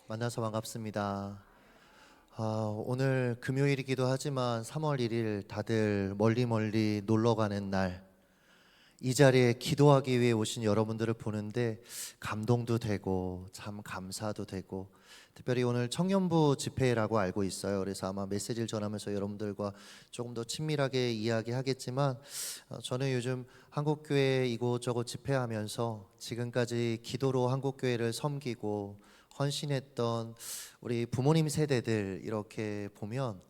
만나서 반갑습니다. 오늘 금요일이기도 하지만 3월 1일 다들 멀리 놀러 가는 날, 이 자리에 기도하기 위해 오신 여러분들을 보는데 감동도 되고 참 감사도 되고, 특별히 오늘 청년부 집회라고 알고 있어요. 그래서 아마 메시지를 전하면서 여러분들과 조금 더 친밀하게 이야기하겠지만, 저는 요즘 한국교회 이곳저곳 집회하면서 지금까지 기도로 한국교회를 섬기고 헌신했던 우리 부모님 세대들 이렇게 보면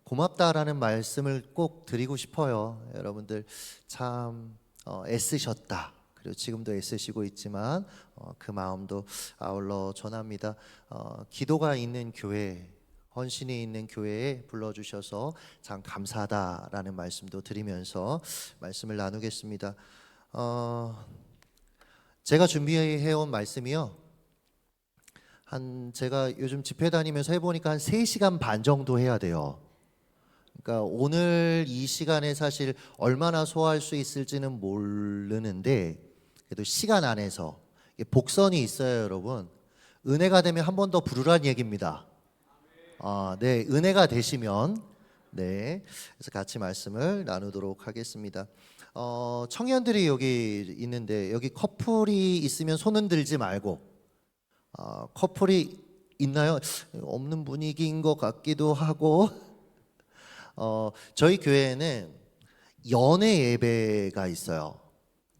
고맙다라는 말씀을 꼭 드리고 싶어요. 여러분들 참 애쓰셨다. 그리고 지금도 애쓰시고 있지만 그 마음도 아울러 전합니다. 기도가 있는 교회, 헌신이 있는 교회에 불러주셔서 참 감사하다라는 말씀도 드리면서 말씀을 나누겠습니다. 제가 준비해온 말씀이요, 제가 요즘 집회 다니면서 해보니까 한 3시간 반 정도 해야 돼요. 그러니까 오늘 이 시간에 사실 얼마나 소화할 수 있을지는 모르는데, 그래도 시간 안에서 복선이 있어요, 여러분. 은혜가 되면 한 번 더 부르란 얘기입니다. 네, 은혜가 되시면, 네, 그래서 같이 말씀을 나누도록 하겠습니다. 청년들이 여기 있는데, 여기 커플이 있으면 손은 들지 말고, 커플이 있나요? 없는 분위기인 것 같기도 하고, 저희 교회에는 연애 예배가 있어요.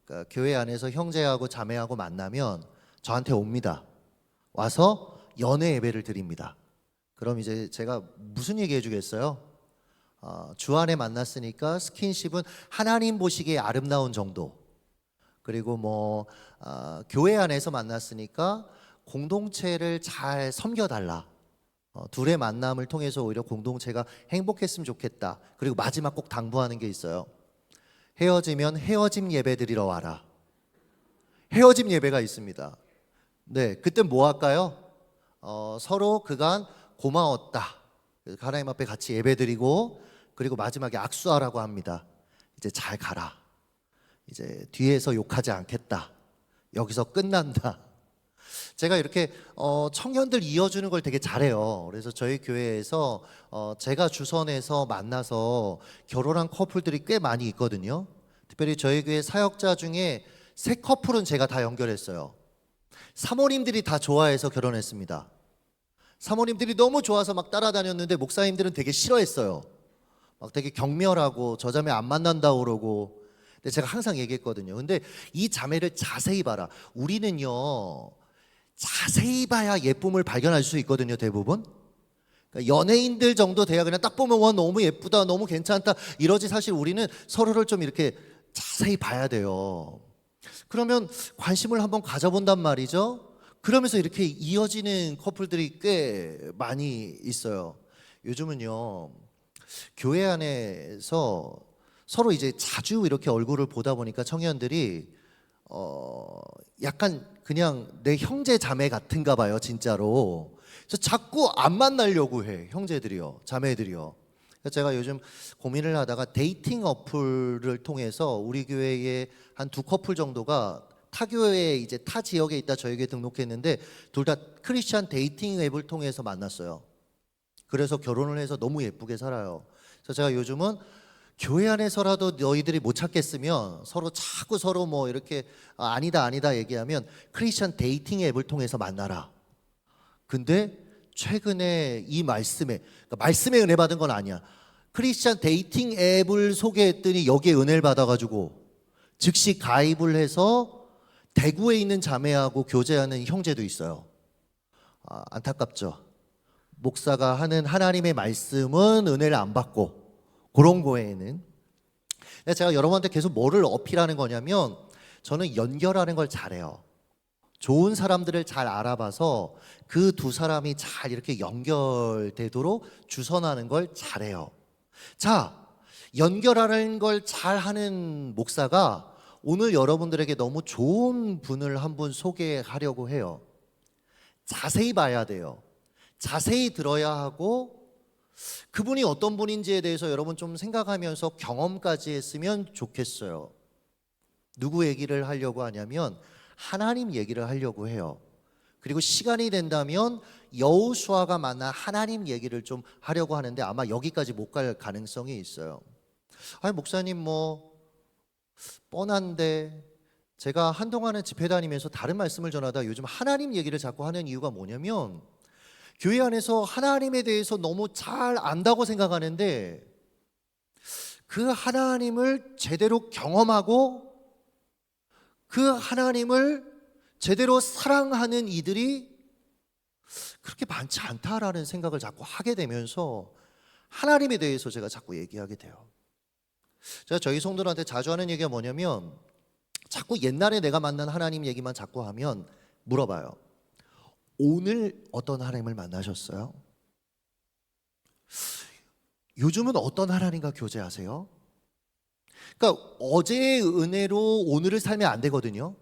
그러니까 교회 안에서 형제하고 자매하고 만나면 저한테 옵니다. 와서 연애 예배를 드립니다. 그럼 이제 제가 무슨 얘기 해주겠어요? 주 안에 만났으니까 스킨십은 하나님 보시기에 아름다운 정도, 그리고 교회 안에서 만났으니까 공동체를 잘 섬겨달라, 둘의 만남을 통해서 오히려 공동체가 행복했으면 좋겠다. 그리고 마지막 꼭 당부하는 게 있어요. 헤어지면 헤어짐 예배 드리러 와라. 헤어짐 예배가 있습니다. 네, 그때 뭐 할까요? 서로 그간 고마웠다, 하나님 앞에 같이 예배 드리고, 그리고 마지막에 악수하라고 합니다. 이제 잘 가라, 이제 뒤에서 욕하지 않겠다, 여기서 끝난다. 제가 이렇게 청년들 이어주는 걸 되게 잘해요. 그래서 저희 교회에서 제가 주선해서 만나서 결혼한 커플들이 꽤 많이 있거든요. 특별히 저희 교회 사역자 중에 3커플은 제가 다 연결했어요. 사모님들이 다 좋아해서 결혼했습니다. 사모님들이 너무 좋아서 막 따라다녔는데 목사님들은 되게 싫어했어요. 막 되게 경멸하고 저 자매 안 만난다고 그러고. 근데 제가 항상 얘기했거든요. 근데 이 자매를 자세히 봐라. 우리는요, 자세히 봐야 예쁨을 발견할 수 있거든요, 대부분. 그러니까 연예인들 정도 돼야 그냥 딱 보면 와 너무 예쁘다, 너무 괜찮다 이러지, 사실 우리는 서로를 좀 이렇게 자세히 봐야 돼요. 그러면 관심을 한번 가져본단 말이죠. 그러면서 이렇게 이어지는 커플들이 꽤 많이 있어요. 요즘은요, 교회 안에서 서로 이제 자주 이렇게 얼굴을 보다 보니까 청년들이 약간 그냥 내 형제 자매 같은가 봐요, 진짜로. 그래서 자꾸 안 만나려고 해, 형제들이요, 자매들이요. 그래서 제가 요즘 고민을 하다가 데이팅 어플을 통해서 우리 교회에 한 2커플 정도가 타 교회에, 이제 타 지역에 있다 저희 교회에 등록했는데 둘 다 크리스찬 데이팅 앱을 통해서 만났어요. 그래서 결혼을 해서 너무 예쁘게 살아요. 그래서 제가 요즘은 교회 안에서라도 너희들이 못 찾겠으면 자꾸 서로 뭐 이렇게 아니다 얘기하면 크리스천 데이팅 앱을 통해서 만나라. 근데 최근에 이 그러니까 말씀에 은혜 받은 건 아니야. 크리스천 데이팅 앱을 소개했더니 여기에 은혜를 받아가지고 즉시 가입을 해서 대구에 있는 자매하고 교제하는 형제도 있어요. 안타깝죠. 목사가 하는 하나님의 말씀은 은혜를 안 받고, 그런 거에는 제가 여러분한테 계속 뭐를 어필하는 거냐면, 저는 연결하는 걸 잘해요. 좋은 사람들을 잘 알아봐서 그 2사람이 잘 이렇게 연결되도록 주선하는 걸 잘해요. 자, 연결하는 걸 잘하는 목사가 오늘 여러분들에게 너무 좋은 분을 한 분 소개하려고 해요. 자세히 봐야 돼요. 자세히 들어야 하고, 그분이 어떤 분인지에 대해서 여러분 좀 생각하면서 경험까지 했으면 좋겠어요. 누구 얘기를 하려고 하냐면 하나님 얘기를 하려고 해요. 그리고 시간이 된다면 여호수아가 만난 하나님 얘기를 좀 하려고 하는데 아마 여기까지 못 갈 가능성이 있어요. 아니 목사님 뭐 뻔한데, 제가 한동안은 집회 다니면서 다른 말씀을 전하다 요즘 하나님 얘기를 자꾸 하는 이유가 뭐냐면, 교회 안에서 하나님에 대해서 너무 잘 안다고 생각하는데 그 하나님을 제대로 경험하고 그 하나님을 제대로 사랑하는 이들이 그렇게 많지 않다라는 생각을 자꾸 하게 되면서 하나님에 대해서 제가 자꾸 얘기하게 돼요. 제가 저희 성도들한테 자주 하는 얘기가 뭐냐면, 자꾸 옛날에 내가 만난 하나님 얘기만 자꾸 하면 물어봐요. 오늘 어떤 하나님을 만나셨어요? 요즘은 어떤 하나님과 교제하세요? 그러니까 어제의 은혜로 오늘을 살면 안 되거든요.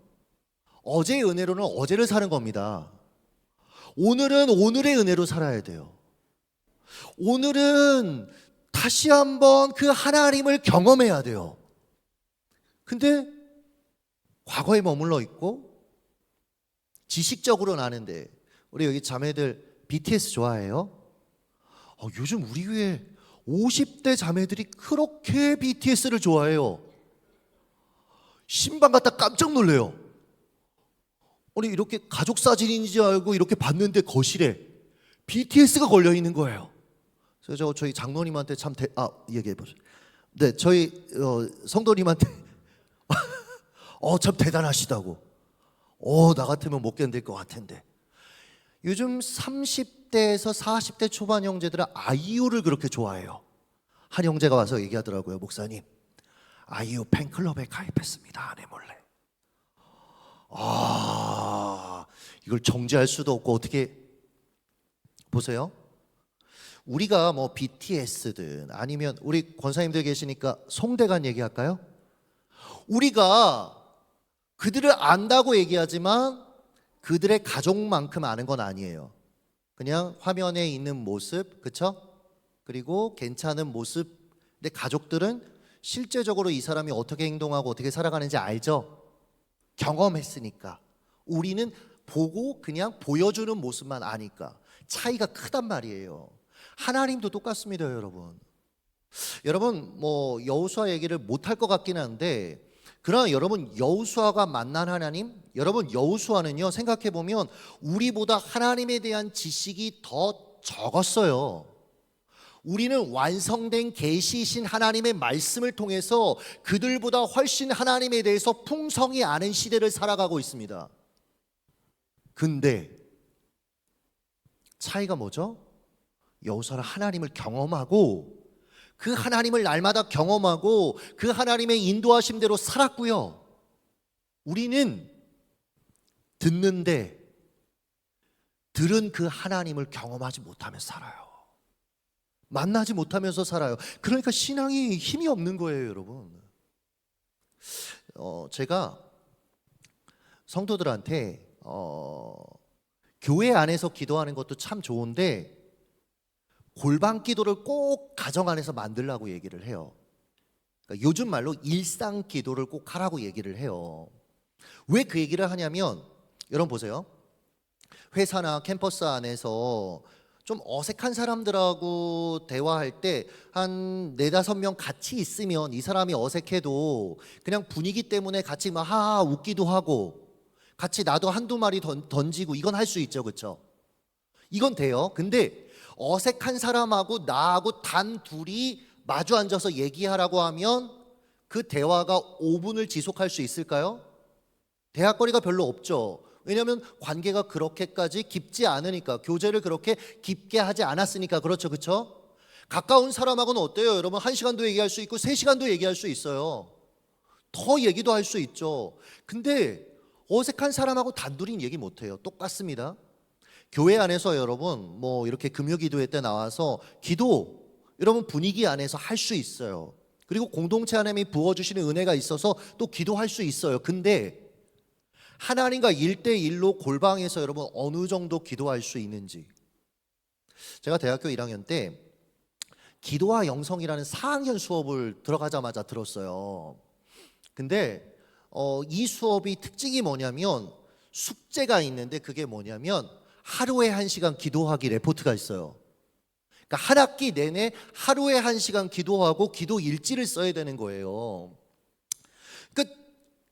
어제의 은혜로는 어제를 사는 겁니다. 오늘은 오늘의 은혜로 살아야 돼요. 오늘은 다시 한번 그 하나님을 경험해야 돼요. 근데 과거에 머물러 있고 지식적으로는 아는데, 우리 여기 자매들 BTS 좋아해요? 요즘 우리 교회 50대 자매들이 그렇게 BTS를 좋아해요. 신방 갔다 깜짝 놀래요. 아니 이렇게 가족 사진인지 알고 이렇게 봤는데 거실에 BTS가 걸려 있는 거예요. 그래서 저희 장로님한테 얘기해 보세요. 네, 저희 성도님한테 참 대단하시다고. 나 같으면 못 견딜 것 같은데. 요즘 30대에서 40대 초반 형제들은 아이유를 그렇게 좋아해요. 한 형제가 와서 얘기하더라고요. 목사님, 아이유 팬클럽에 가입했습니다. 아내 몰래. 이걸 정지할 수도 없고 어떻게 보세요? 우리가 뭐 BTS든 아니면 우리 권사님들 계시니까 송대관 얘기할까요? 우리가 그들을 안다고 얘기하지만 그들의 가족만큼 아는 건 아니에요. 그냥 화면에 있는 모습, 그쵸? 그리고 괜찮은 모습. 근데 가족들은 실제적으로 이 사람이 어떻게 행동하고 어떻게 살아가는지 알죠? 경험했으니까. 우리는 보고 그냥 보여주는 모습만 아니까. 차이가 크단 말이에요. 하나님도 똑같습니다, 여러분. 여러분 뭐 여호수아 얘기를 못할 것 같긴 한데, 그러나 여러분 여호수아가 만난 하나님, 여러분 여호수아는요 생각해보면 우리보다 하나님에 대한 지식이 더 적었어요. 우리는 완성된 계시이신 하나님의 말씀을 통해서 그들보다 훨씬 하나님에 대해서 풍성히 아는 시대를 살아가고 있습니다. 근데 차이가 뭐죠? 여호수아는 하나님을 경험하고 그 하나님을 날마다 경험하고 그 하나님의 인도하심대로 살았고요. 우리는 듣는데 들은 그 하나님을 경험하지 못하면서 살아요. 만나지 못하면서 살아요. 그러니까 신앙이 힘이 없는 거예요, 여러분. 제가 성도들한테 교회 안에서 기도하는 것도 참 좋은데 골방 기도를 꼭 가정 안에서 만들라고 얘기를 해요. 그러니까 요즘 말로 일상 기도를 꼭 하라고 얘기를 해요. 왜 그 얘기를 하냐면, 여러분 보세요. 회사나 캠퍼스 안에서 좀 어색한 사람들하고 대화할 때 한 4-5명 같이 있으면 이 사람이 어색해도 그냥 분위기 때문에 같이 막 하하 웃기도 하고 같이 나도 한두 마리 던지고 이건 할 수 있죠, 그렇죠? 이건 돼요. 근데 어색한 사람하고 나하고 단 둘이 마주 앉아서 얘기하라고 하면 그 대화가 5분을 지속할 수 있을까요? 대화거리가 별로 없죠. 왜냐하면 관계가 그렇게까지 깊지 않으니까, 교제를 그렇게 깊게 하지 않았으니까. 그렇죠, 그렇죠? 가까운 사람하고는 어때요? 여러분 1시간도 얘기할 수 있고 3시간도 얘기할 수 있어요. 더 얘기도 할 수 있죠. 근데 어색한 사람하고 단둘이 얘기 못해요. 똑같습니다. 교회 안에서 여러분 뭐 이렇게 금요기도회 때 나와서 기도 여러분 분위기 안에서 할 수 있어요. 그리고 공동체 하나님이 부어주시는 은혜가 있어서 또 기도할 수 있어요. 근데 하나님과 1대1로 골방에서 여러분 어느 정도 기도할 수 있는지. 제가 대학교 1학년 때 기도와 영성이라는 4학년 수업을 들어가자마자 들었어요. 근데 이 수업이 특징이 뭐냐면 숙제가 있는데 그게 뭐냐면 하루에 1시간 기도하기 레포트가 있어요. 그러니까 한 학기 내내 하루에 1시간 기도하고 기도 일지를 써야 되는 거예요. 그러니까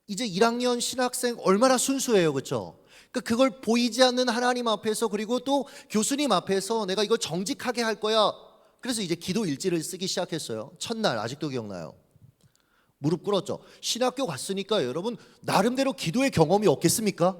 이제 1학년 신학생 얼마나 순수해요, 그렇죠? 그러니까 그걸 보이지 않는 하나님 앞에서 그리고 또 교수님 앞에서 내가 이걸 정직하게 할 거야. 그래서 이제 기도 일지를 쓰기 시작했어요. 첫날 아직도 기억나요. 무릎 꿇었죠. 신학교 갔으니까 여러분 나름대로 기도의 경험이 없겠습니까?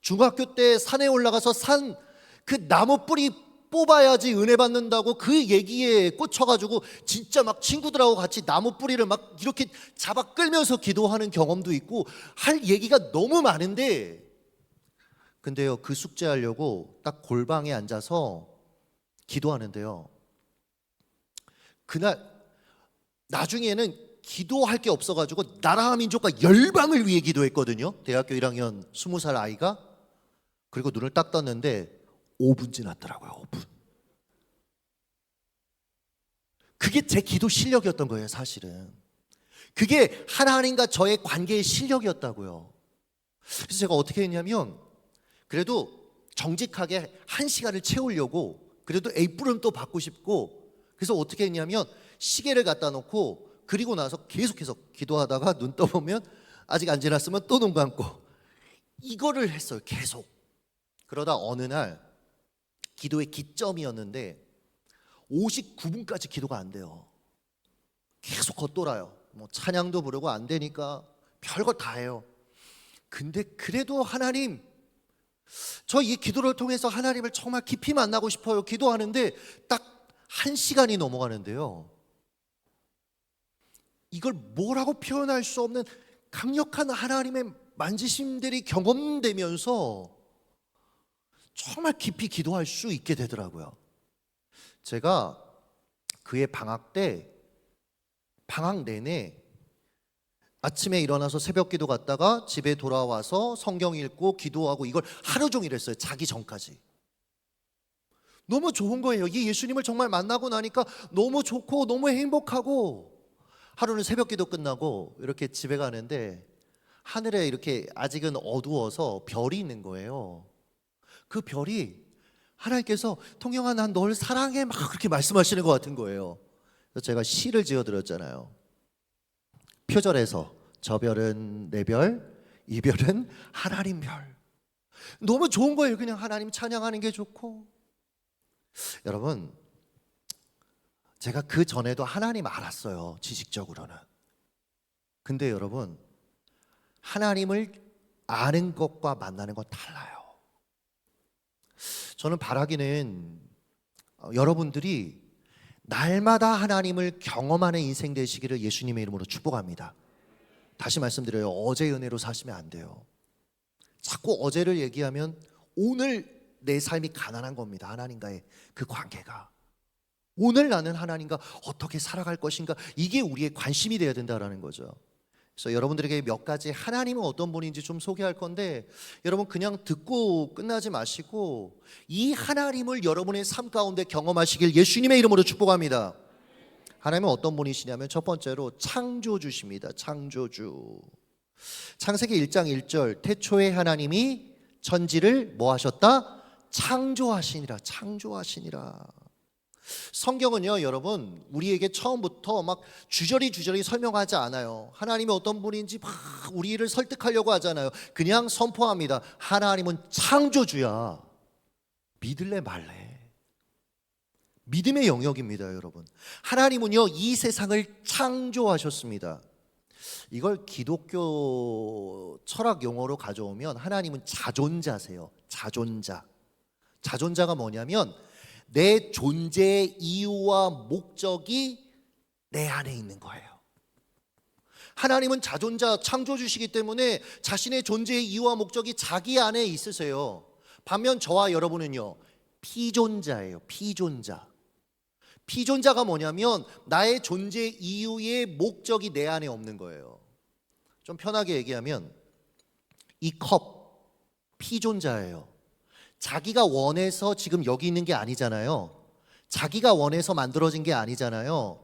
중학교 때 산에 올라가서 산 그 나무 뿌리 뽑아야지 은혜 받는다고 그 얘기에 꽂혀가지고 진짜 막 친구들하고 같이 나무 뿌리를 막 이렇게 잡아 끌면서 기도하는 경험도 있고 할 얘기가 너무 많은데, 근데요 그 숙제하려고 딱 골방에 앉아서 기도하는데요, 그날 나중에는 기도할 게 없어가지고 나라와 민족과 열방을 위해 기도했거든요. 대학교 1학년 20살 아이가. 그리고 눈을 딱 떴는데 5분 지났더라고요. 5분. 그게 제 기도 실력이었던 거예요, 사실은. 그게 하나님과 저의 관계의 실력이었다고요. 그래서 제가 어떻게 했냐면 그래도 정직하게 1시간을 채우려고 그래도 A뿔은 또 받고 싶고, 그래서 어떻게 했냐면 시계를 갖다 놓고 그리고 나서 계속해서 기도하다가 눈 떠보면 아직 안 지났으면 또 눈 감고 이거를 했어요, 계속. 그러다 어느 날 기도의 기점이었는데 59분까지 기도가 안 돼요. 계속 겉돌아요. 뭐 찬양도 부르고 안 되니까 별거 다 해요. 근데 그래도 하나님, 저 이 기도를 통해서 하나님을 정말 깊이 만나고 싶어요. 기도하는데 딱 1시간이 넘어가는데요, 이걸 뭐라고 표현할 수 없는 강력한 하나님의 만지심들이 경험되면서 정말 깊이 기도할 수 있게 되더라고요. 제가 그해 방학 때 방학 내내 아침에 일어나서 새벽 기도 갔다가 집에 돌아와서 성경 읽고 기도하고 이걸 하루 종일 했어요. 자기 전까지. 너무 좋은 거예요. 이 예수님을 정말 만나고 나니까 너무 좋고 너무 행복하고, 하루는 새벽 기도 끝나고 이렇게 집에 가는데 하늘에 이렇게 아직은 어두워서 별이 있는 거예요. 그 별이 하나님께서 통영아 난 널 사랑해 막 그렇게 말씀하시는 것 같은 거예요. 그래서 제가 시를 지어드렸잖아요. 표절해서 저 별은 내 별, 이 별은 하나님 별. 너무 좋은 거예요. 그냥 하나님 찬양하는 게 좋고. 여러분, 제가 그 전에도 하나님 알았어요, 지식적으로는. 근데 여러분, 하나님을 아는 것과 만나는 건 달라요. 저는 바라기는 여러분들이 날마다 하나님을 경험하는 인생 되시기를 예수님의 이름으로 축복합니다. 다시 말씀드려요. 어제 은혜로 사시면 안 돼요. 자꾸 어제를 얘기하면 오늘 내 삶이 가난한 겁니다. 하나님과의 그 관계가. 오늘 나는 하나님과 어떻게 살아갈 것인가, 이게 우리의 관심이 되어야 된다는 거죠. 그래서 여러분들에게 몇 가지 하나님은 어떤 분인지 좀 소개할 건데, 여러분 그냥 듣고 끝나지 마시고 이 하나님을 여러분의 삶 가운데 경험하시길 예수님의 이름으로 축복합니다. 하나님은 어떤 분이시냐면 첫 번째로 창조주십니다. 창조주. 창세기 1장 1절 태초에 하나님이 천지를 뭐 하셨다? 창조하시니라. 창조하시니라. 성경은요 여러분 우리에게 처음부터 막 주저리 설명하지 않아요. 하나님이 어떤 분인지 막 우리를 설득하려고 하잖아요. 그냥 선포합니다. 하나님은 창조주야. 믿을래 말래. 믿음의 영역입니다. 여러분, 하나님은요 이 세상을 창조하셨습니다. 이걸 기독교 철학 용어로 가져오면 하나님은 자존자세요. 자존자. 자존자가 뭐냐면 내 존재의 이유와 목적이 내 안에 있는 거예요. 하나님은 자존자, 창조주시기 때문에 자신의 존재의 이유와 목적이 자기 안에 있으세요. 반면 저와 여러분은요 피존자예요. 피존자. 피존자가 뭐냐면 나의 존재의 이유의 목적이 내 안에 없는 거예요. 좀 편하게 얘기하면 이 컵 피존자예요. 자기가 원해서 지금 여기 있는 게 아니잖아요. 자기가 원해서 만들어진 게 아니잖아요.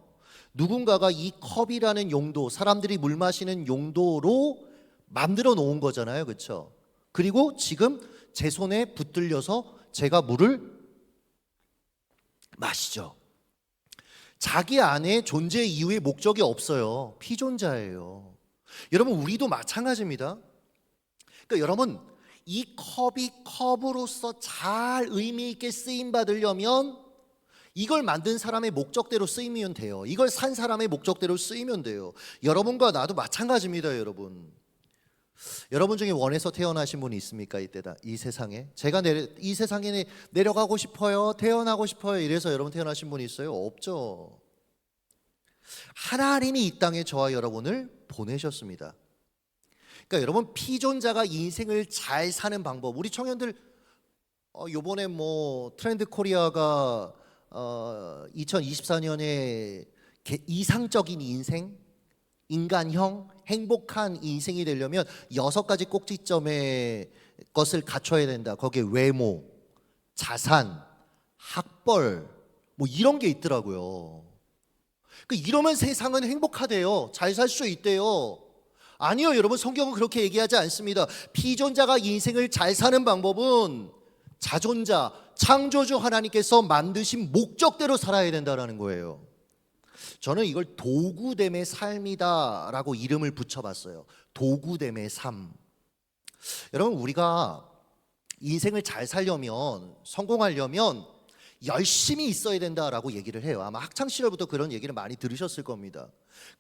누군가가 이 컵이라는 용도, 사람들이 물 마시는 용도로 만들어 놓은 거잖아요. 그렇죠? 그리고 지금 제 손에 붙들려서 제가 물을 마시죠. 자기 안에 존재 이유의 목적이 없어요. 피존자예요. 여러분, 우리도 마찬가지입니다. 그러니까 여러분, 이 컵이 컵으로서 잘 의미 있게 쓰임 받으려면 이걸 만든 사람의 목적대로 쓰이면 돼요. 이걸 산 사람의 목적대로 쓰이면 돼요. 여러분과 나도 마찬가지입니다, 여러분. 여러분 중에 원해서 태어나신 분이 있습니까? 이때다 이 세상에 제가 이 세상에 내려가고 싶어요, 태어나고 싶어요 이래서 여러분 태어나신 분이 있어요? 없죠. 하나님이 이 땅에 저와 여러분을 보내셨습니다. 그러니까 여러분, 피존자가 인생을 잘 사는 방법, 우리 청년들 요번에 뭐 트렌드 코리아가 2024년에 이상적인 인생, 인간형, 행복한 인생이 되려면 6가지 꼭지점의 것을 갖춰야 된다. 거기에 외모, 자산, 학벌 뭐 이런 게 있더라고요. 이러면 세상은 행복하대요. 잘 살 수 있대요. 아니요, 여러분, 성경은 그렇게 얘기하지 않습니다. 피존자가 인생을 잘 사는 방법은 자존자, 창조주 하나님께서 만드신 목적대로 살아야 된다는 거예요. 저는 이걸 도구됨의 삶이다라고 이름을 붙여봤어요. 도구됨의 삶. 여러분, 우리가 인생을 잘 살려면, 성공하려면 열심히 있어야 된다라고 얘기를 해요. 아마 학창시절부터 그런 얘기를 많이 들으셨을 겁니다.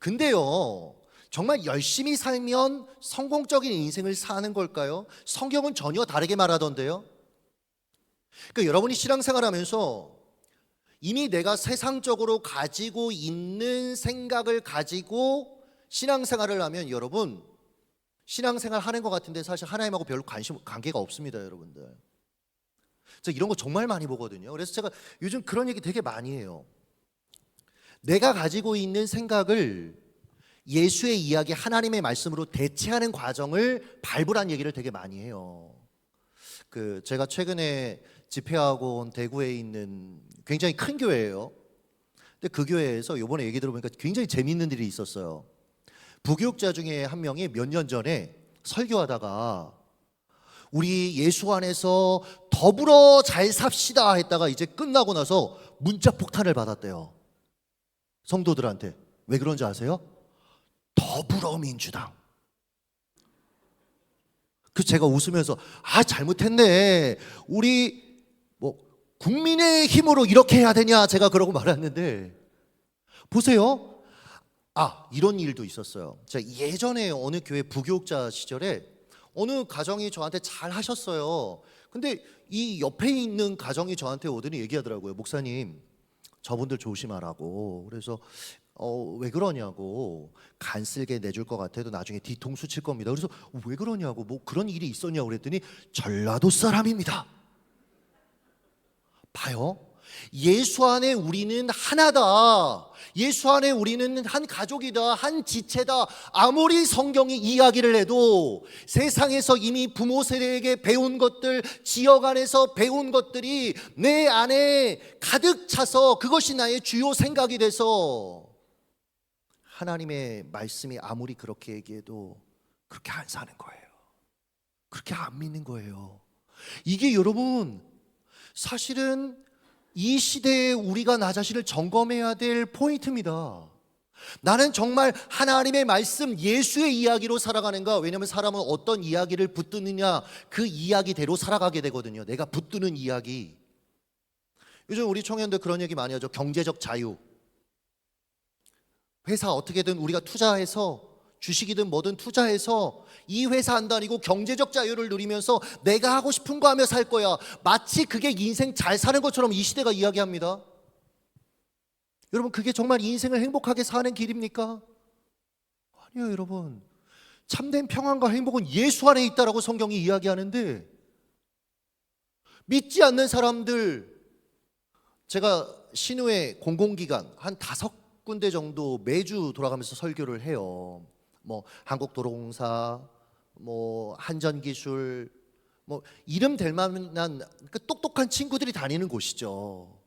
근데요, 정말 열심히 살면 성공적인 인생을 사는 걸까요? 성경은 전혀 다르게 말하던데요. 그러니까 여러분이 신앙생활하면서 이미 내가 세상적으로 가지고 있는 생각을 가지고 신앙생활을 하면 여러분, 신앙생활 하는 것 같은데 사실 하나님하고 별로 관계가 없습니다, 여러분들. 제가 이런 거 정말 많이 보거든요. 그래서 제가 요즘 그런 얘기 되게 많이 해요. 내가 가지고 있는 생각을 예수의 이야기, 하나님의 말씀으로 대체하는 과정을 밟으란 얘기를 되게 많이 해요. 제가 최근에 집회하고 온 대구에 있는 굉장히 큰 교회예요. 근데 그 교회에서 이번에 얘기 들어보니까 굉장히 재미있는 일이 있었어요. 부교육자 중에 한 명이 몇 년 전에 설교하다가 우리 예수 안에서 더불어 잘 삽시다 했다가 이제 끝나고 나서 문자 폭탄을 받았대요. 성도들한테. 왜 그런지 아세요? 더불어민주당. 그래서 제가 웃으면서 잘못했네. 우리 국민의 힘으로 이렇게 해야 되냐, 제가 그러고 말았는데, 보세요. 이런 일도 있었어요. 제가 예전에 어느 교회 부교육자 시절에 어느 가정이 저한테 잘 하셨어요. 근데 이 옆에 있는 가정이 저한테 오더니 얘기하더라고요. 목사님, 저분들 조심하라고. 그래서 왜 그러냐고. 간쓸게 내줄 것 같아도 나중에 뒤통수 칠 겁니다. 그래서 왜 그러냐고, 뭐 그런 일이 있었냐고 그랬더니 전라도 사람입니다. 봐요. 예수 안에 우리는 하나다. 예수 안에 우리는 한 가족이다, 한 지체다. 아무리 성경이 이야기를 해도 세상에서 이미 부모 세대에게 배운 것들, 지역 안에서 배운 것들이 내 안에 가득 차서 그것이 나의 주요 생각이 돼서 하나님의 말씀이 아무리 그렇게 얘기해도 그렇게 안 사는 거예요. 그렇게 안 믿는 거예요. 이게 여러분, 사실은 이 시대에 우리가 나 자신을 점검해야 될 포인트입니다. 나는 정말 하나님의 말씀, 예수의 이야기로 살아가는가? 왜냐하면 사람은 어떤 이야기를 붙드느냐, 그 이야기대로 살아가게 되거든요. 내가 붙드는 이야기. 요즘 우리 청년들 그런 얘기 많이 하죠. 경제적 자유. 회사 어떻게든 우리가 투자해서, 주식이든 뭐든 투자해서 이 회사 안 다니고 경제적 자유를 누리면서 내가 하고 싶은 거 하며 살 거야. 마치 그게 인생 잘 사는 것처럼 이 시대가 이야기합니다. 여러분, 그게 정말 인생을 행복하게 사는 길입니까? 아니요, 여러분. 참된 평안과 행복은 예수 안에 있다라고 성경이 이야기하는데, 믿지 않는 사람들, 제가 신우의 공공기관 한 5군데 정도 매주 돌아가면서 설교를 해요. 뭐 한국도로공사, 뭐 한전기술, 뭐 이름 될 만한 똑똑한 친구들이 다니는 곳이죠.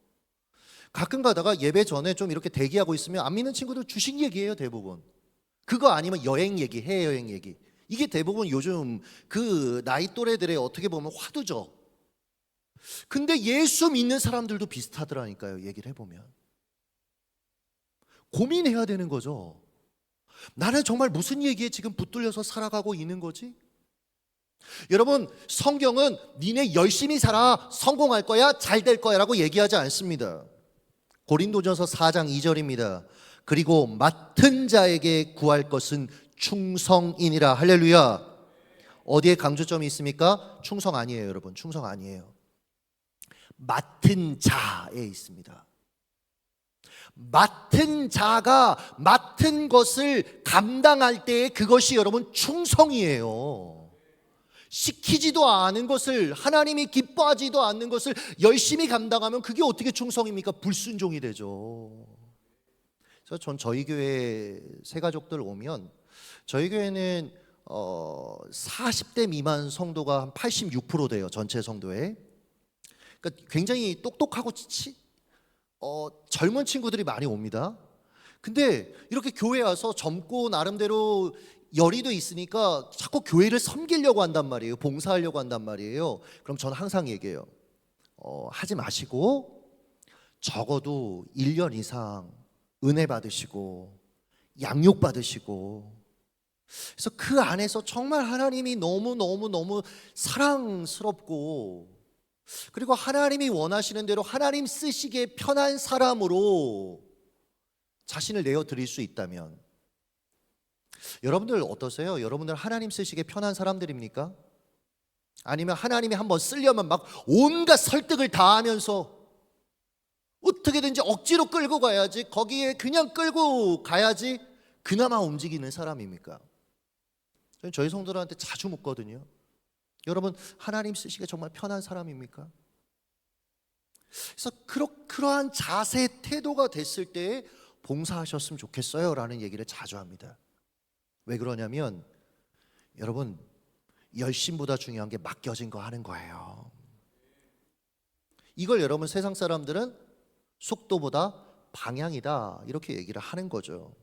가끔 가다가 예배 전에 좀 이렇게 대기하고 있으면 안 믿는 친구들 주식 얘기해요, 대부분. 그거 아니면 여행 얘기, 해외여행 얘기. 이게 대부분 요즘 그 나이 또래들의 어떻게 보면 화두죠. 근데 예수 믿는 사람들도 비슷하더라니까요. 얘기를 해보면 고민해야 되는 거죠. 나는 정말 무슨 얘기에 지금 붙들려서 살아가고 있는 거지? 여러분, 성경은 니네 열심히 살아 성공할 거야, 잘 될 거야 라고 얘기하지 않습니다. 고린도전서 4장 2절입니다. 그리고 맡은 자에게 구할 것은 충성이니라. 할렐루야. 어디에 강조점이 있습니까? 충성 아니에요, 여러분. 충성 아니에요. 맡은 자에 있습니다. 맡은 자가 맡은 것을 감당할 때 그것이 여러분 충성이에요. 시키지도 않은 것을, 하나님이 기뻐하지도 않는 것을 열심히 감당하면 그게 어떻게 충성입니까? 불순종이 되죠. 그래서 전 저희 교회 새가족들 오면, 저희 교회는 40대 미만 성도가 한 86% 돼요. 전체 성도에. 그러니까 굉장히 똑똑하고 젊은 친구들이 많이 옵니다. 근데 이렇게 교회 와서 젊고 나름대로 열의도 있으니까 자꾸 교회를 섬기려고 한단 말이에요. 봉사하려고 한단 말이에요. 그럼 저는 항상 얘기해요. 하지 마시고 적어도 1년 이상 은혜 받으시고 양육 받으시고, 그래서 그 안에서 정말 하나님이 너무 사랑스럽고, 그리고 하나님이 원하시는 대로 하나님 쓰시기에 편한 사람으로 자신을 내어드릴 수 있다면, 여러분들 어떠세요? 여러분들 하나님 쓰시기에 편한 사람들입니까? 아니면 하나님이 한번 쓰려면 막 온갖 설득을 다 하면서 어떻게든지 억지로 끌고 가야지, 거기에 그냥 끌고 가야지 그나마 움직이는 사람입니까? 저희 성도들한테 자주 묻거든요. 여러분, 하나님 쓰시기에 정말 편한 사람입니까? 그래서 그러한 자세, 태도가 됐을 때 봉사하셨으면 좋겠어요 라는 얘기를 자주 합니다. 왜 그러냐면 여러분, 열심보다 중요한 게 맡겨진 거 하는 거예요. 이걸 여러분 세상 사람들은 속도보다 방향이다 이렇게 얘기를 하는 거죠.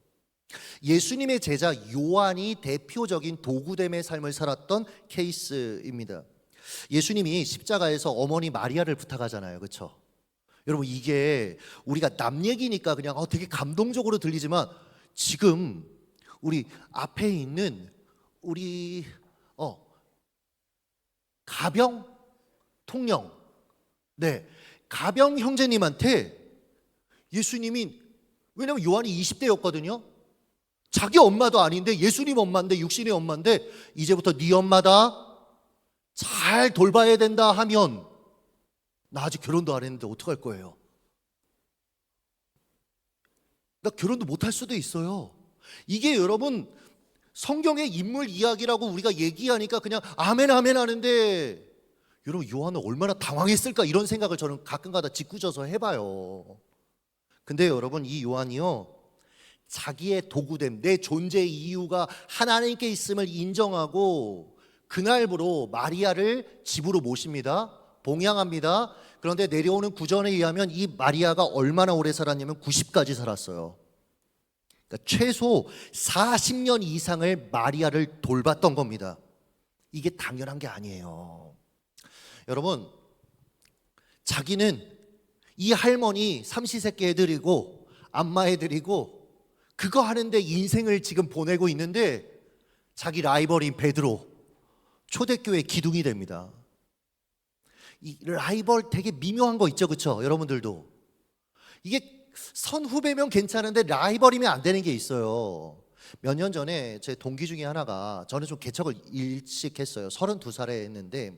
예수님의 제자 요한이 대표적인 도구됨의 삶을 살았던 케이스입니다. 예수님이 십자가에서 어머니 마리아를 부탁하잖아요. 그렇죠? 여러분, 이게 우리가 남 얘기니까 그냥 되게 감동적으로 들리지만, 지금 우리 앞에 있는 우리 가병 통령, 네, 가병 형제님한테 예수님이, 왜냐면 요한이 20대였거든요 자기 엄마도 아닌데, 예수님 엄마인데, 육신의 엄마인데 이제부터 네 엄마다, 잘 돌봐야 된다 하면, 나 아직 결혼도 안 했는데 어떡할 거예요? 나 결혼도 못 할 수도 있어요. 이게 여러분 성경의 인물 이야기라고 우리가 얘기하니까 그냥 아멘 아멘 하는데, 여러분 요한은 얼마나 당황했을까, 이런 생각을 저는 가끔가다 짓궂어서 해봐요. 근데 여러분, 이 요한이요, 자기의 도구됨, 내 존재의 이유가 하나님께 있음을 인정하고 그날부로 마리아를 집으로 모십니다. 봉양합니다. 그런데 내려오는 구전에 의하면 이 마리아가 얼마나 오래 살았냐면 90까지 살았어요. 그러니까 최소 40년 이상을 마리아를 돌봤던 겁니다. 이게 당연한 게 아니에요. 여러분, 자기는 이 할머니 삼시세끼 해드리고 안마 해드리고 그거 하는데 인생을 지금 보내고 있는데, 자기 라이벌인 베드로, 초대교회 기둥이 됩니다. 이 라이벌 되게 미묘한 거 있죠, 그렇죠? 여러분들도 이게 선후배면 괜찮은데 라이벌이면 안 되는 게 있어요. 몇 년 전에 제 동기 중에 하나가, 저는 좀 개척을 일찍 했어요. 32살에 했는데,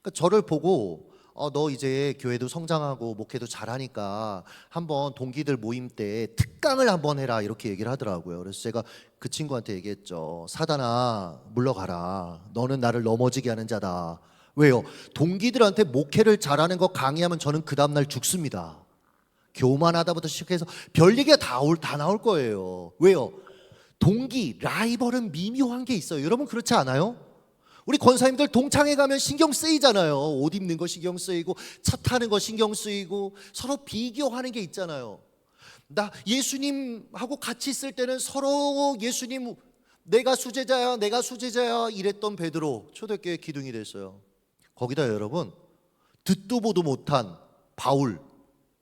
그러니까 저를 보고 너 이제 교회도 성장하고 목회도 잘하니까 한번 동기들 모임 때 특강을 한번 해라 이렇게 얘기를 하더라고요. 그래서 제가 그 친구한테 얘기했죠. 사단아, 물러가라. 너는 나를 넘어지게 하는 자다. 왜요? 동기들한테 목회를 잘하는 거 강의하면 저는 그 다음날 죽습니다. 교만하다부터 시작해서 별 얘기가 다 나올 거예요. 왜요? 동기, 라이벌은 미묘한 게 있어요. 여러분 그렇지 않아요? 우리 권사님들 동창회 가면 신경 쓰이잖아요. 옷 입는 거 신경 쓰이고, 차 타는 거 신경 쓰이고, 서로 비교하는 게 있잖아요. 나 예수님하고 같이 있을 때는 서로 예수님 내가 수제자야, 내가 수제자야 이랬던 베드로 초대교회 기둥이 됐어요. 거기다 여러분 듣도 보도 못한 바울,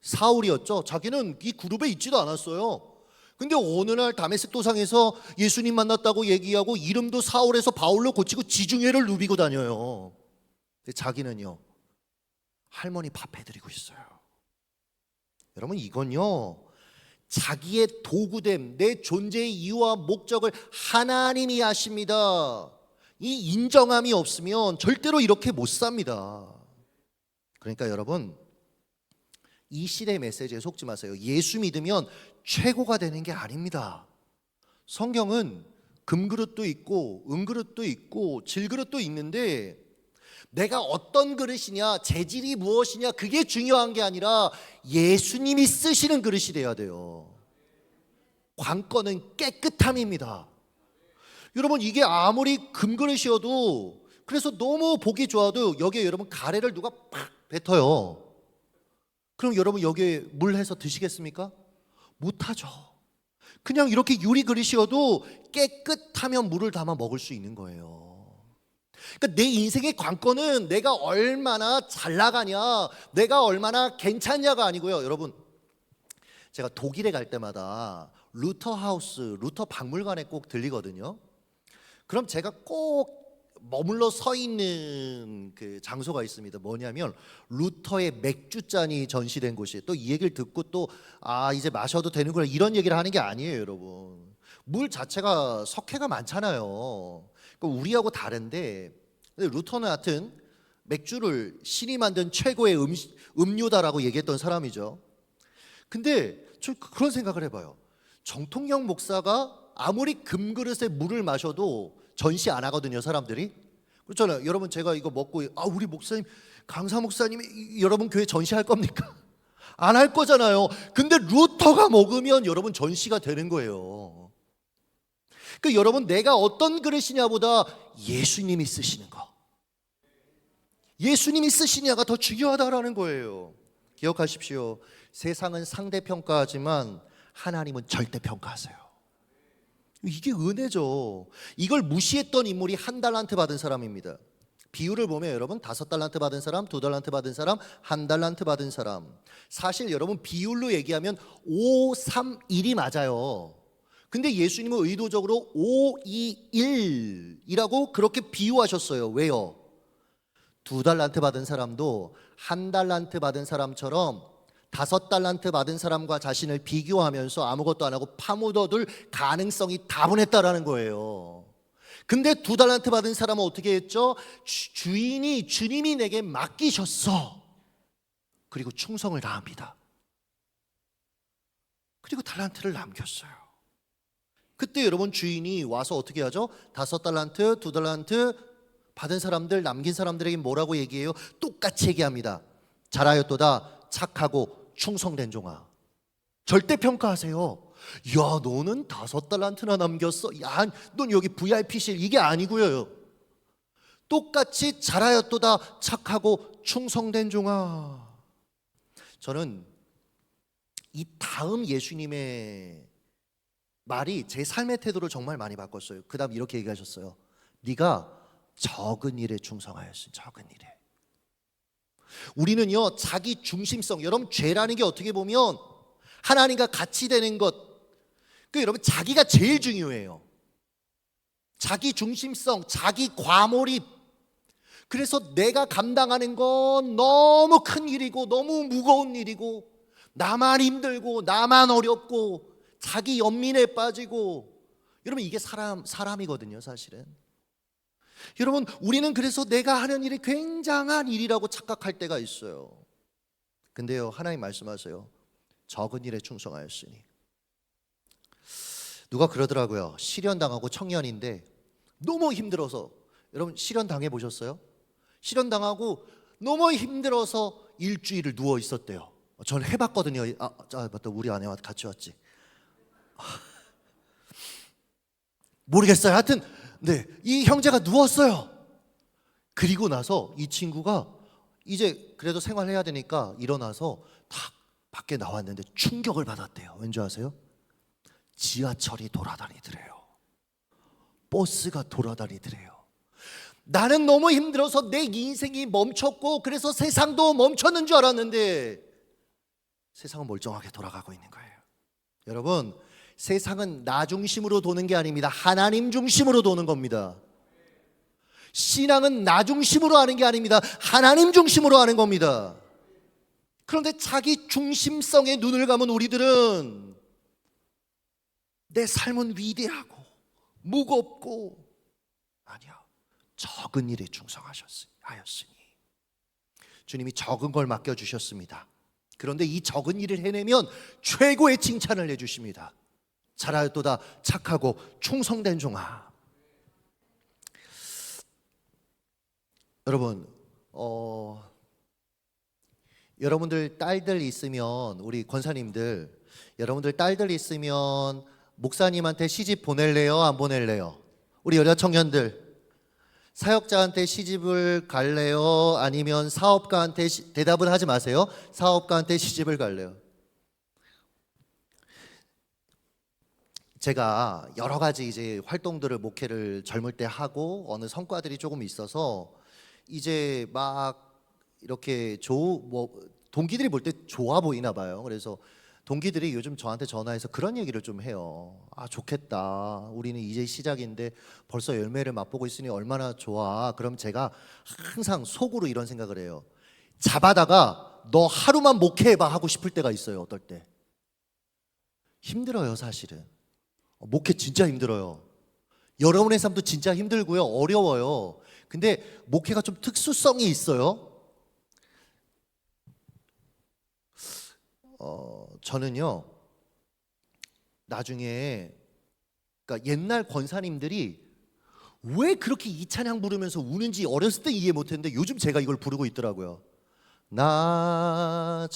사울이었죠. 자기는 이 그룹에 있지도 않았어요. 근데 어느 날 다메섹 도상에서 예수님 만났다고 얘기하고 이름도 사울에서 바울로 고치고 지중해를 누비고 다녀요. 근데 자기는요 할머니 밥 해드리고 있어요. 여러분 이건요 자기의 도구됨, 내 존재의 이유와 목적을 하나님이 아십니다. 이 인정함이 없으면 절대로 이렇게 못 삽니다. 그러니까 여러분 이 시대의 메시지에 속지 마세요. 예수 믿으면 최고가 되는 게 아닙니다. 성경은 금그릇도 있고 은그릇도 있고 질그릇도 있는데 내가 어떤 그릇이냐, 재질이 무엇이냐 그게 중요한 게 아니라 예수님이 쓰시는 그릇이 돼야 돼요. 관건은 깨끗함입니다. 여러분 이게 아무리 금그릇이어도 그래서 너무 보기 좋아도 여기에 여러분 가래를 누가 팍 뱉어요. 그럼 여러분 여기에 물 해서 드시겠습니까? 못하죠. 그냥 이렇게 유리 그릇이어도 깨끗하면 물을 담아 먹을 수 있는 거예요. 그러니까 내 인생의 관건은 내가 얼마나 잘 나가냐, 내가 얼마나 괜찮냐가 아니고요. 여러분 제가 독일에 갈 때마다 루터 하우스, 루터 박물관에 꼭 들리거든요. 그럼 제가 꼭 머물러 서 있는 그 장소가 있습니다. 뭐냐면 루터의 맥주잔이 전시된 곳이에요. 또 이 얘기를 듣고 또 이제 마셔도 되는구나 이런 얘기를 하는 게 아니에요, 여러분. 물 자체가 석회가 많잖아요. 그러니까 우리하고 다른데 루터는 하여튼 맥주를 신이 만든 최고의 음료다라고 얘기했던 사람이죠. 근데 저 그런 생각을 해봐요. 정통영 목사가 아무리 금그릇에 물을 마셔도 전시 안 하거든요, 사람들이. 그렇잖아요. 여러분 제가 이거 먹고 우리 목사님, 강사 목사님이 여러분 교회 전시할 겁니까? 안 할 거잖아요. 근데 루터가 먹으면 여러분 전시가 되는 거예요. 그 여러분 내가 어떤 그릇이냐보다 예수님이 쓰시는 거, 예수님이 쓰시냐가 더 중요하다라는 거예요. 기억하십시오. 세상은 상대평가하지만 하나님은 절대평가하세요. 이게 은혜죠. 이걸 무시했던 인물이 1달란트 받은 사람입니다. 비율을 보면 여러분 5달란트 받은 사람, 2달란트 받은 사람, 1달란트 받은 사람. 사실 여러분 비율로 얘기하면 5, 3, 1이 맞아요. 근데 예수님은 의도적으로 5, 2, 1이라고 그렇게 비유하셨어요. 왜요? 2달란트 받은 사람도 1달란트 받은 사람처럼 5달란트 받은 사람과 자신을 비교하면서 아무것도 안 하고 파묻어둘 가능성이 다분했다라는 거예요. 근데 2달란트 받은 사람은 어떻게 했죠? 주님이 내게 맡기셨어. 그리고 충성을 다합니다. 그리고 달란트를 남겼어요. 그때 여러분 주인이 와서 어떻게 하죠? 5달란트, 2달란트 받은 사람들, 남긴 사람들에게 뭐라고 얘기해요? 똑같이 얘기합니다. 잘하였도다, 착하고 충성된 종아. 절대 평가하세요. 야, 너는 5달란트나 남겼어. 야, 넌 여기 VIP실. 이게 아니고요. 똑같이 잘하였도다, 착하고 충성된 종아. 저는 이 다음 예수님의 말이 제 삶의 태도를 정말 많이 바꿨어요. 그 다음 이렇게 얘기하셨어요. 네가 적은 일에 충성하였으니 적은 일에. 우리는요 자기 중심성, 여러분 죄라는 게 어떻게 보면 하나님과 같이 되는 것, 그 여러분 자기가 제일 중요해요. 자기 중심성, 자기 과몰입. 그래서 내가 감당하는 건 너무 큰 일이고 너무 무거운 일이고 나만 힘들고 나만 어렵고 자기 연민에 빠지고. 여러분 이게 사람이거든요 사실은. 여러분 우리는 그래서 내가 하는 일이 굉장한 일이라고 착각할 때가 있어요. 근데요 하나님 말씀하세요. 적은 일에 충성하였으니. 누가 그러더라고요. 실현당하고 청년인데 너무 힘들어서. 여러분 실현 당해보셨어요? 실현 당하고 너무 힘들어서 일주일을 누워 있었대요. 저는 해봤거든요. 맞다, 우리 아내와 같이 왔지. 모르겠어요. 하여튼 네, 이 형제가 누웠어요. 그리고 나서 이 친구가 이제 그래도 생활해야 되니까 일어나서 탁 밖에 나왔는데 충격을 받았대요. 왠지 아세요? 지하철이 돌아다니더래요. 버스가 돌아다니더래요. 나는 너무 힘들어서 내 인생이 멈췄고 그래서 세상도 멈췄는 줄 알았는데 세상은 멀쩡하게 돌아가고 있는 거예요. 여러분, 세상은 나 중심으로 도는 게 아닙니다. 하나님 중심으로 도는 겁니다. 신앙은 나 중심으로 하는 게 아닙니다. 하나님 중심으로 하는 겁니다. 그런데 자기 중심성에 눈을 감은 우리들은 내 삶은 위대하고 무겁고, 아니야, 적은 일에 충성하였으니 주님이 적은 걸 맡겨주셨습니다. 그런데 이 적은 일을 해내면 최고의 칭찬을 해주십니다. 잘하였도다 착하고 충성된 종아. 여러분, 여러분들 딸들 있으면, 우리 권사님들, 여러분들 딸들 있으면 목사님한테 시집 보낼래요? 안 보낼래요? 우리 여자 청년들, 사역자한테 시집을 갈래요? 아니면 사업가한테 대답은 하지 마세요. 사업가한테 시집을 갈래요? 제가 여러 가지 이제 활동들을, 목회를 젊을 때 하고 어느 성과들이 조금 있어서 이제 막 이렇게 동기들이 볼 때 좋아 보이나 봐요. 그래서 동기들이 요즘 저한테 전화해서 그런 얘기를 좀 해요. 아, 좋겠다. 우리는 이제 시작인데 벌써 열매를 맛보고 있으니 얼마나 좋아. 그럼 제가 항상 속으로 이런 생각을 해요. 잡아다가 너 하루만 목회해봐 하고 싶을 때가 있어요. 어떨 때. 힘들어요, 사실은. 목회 진짜 힘들어요. 여러분의 삶도 진짜 힘들고요. 어려워요. 근데 목회가 좀 특수성이 있어요. 저는요, 나중에, 그러니까 옛날 권사님들이 왜 그렇게 이 찬양 부르면서 우는지 어렸을 때 이해 못했는데 요즘 제가 이걸 부르고 있더라고요. 낮에나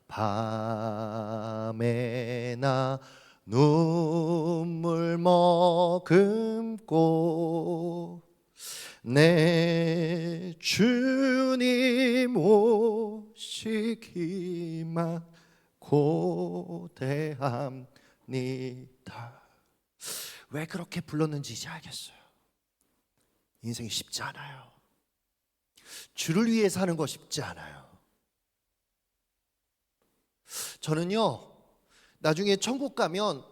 밤에나 눈물 머금고 내 주님 오시기만 고대합니다. 왜 그렇게 불렀는지 이제 알겠어요. 인생이 쉽지 않아요. 주를 위해 사는 거 쉽지 않아요. 저는요, 나중에 천국 가면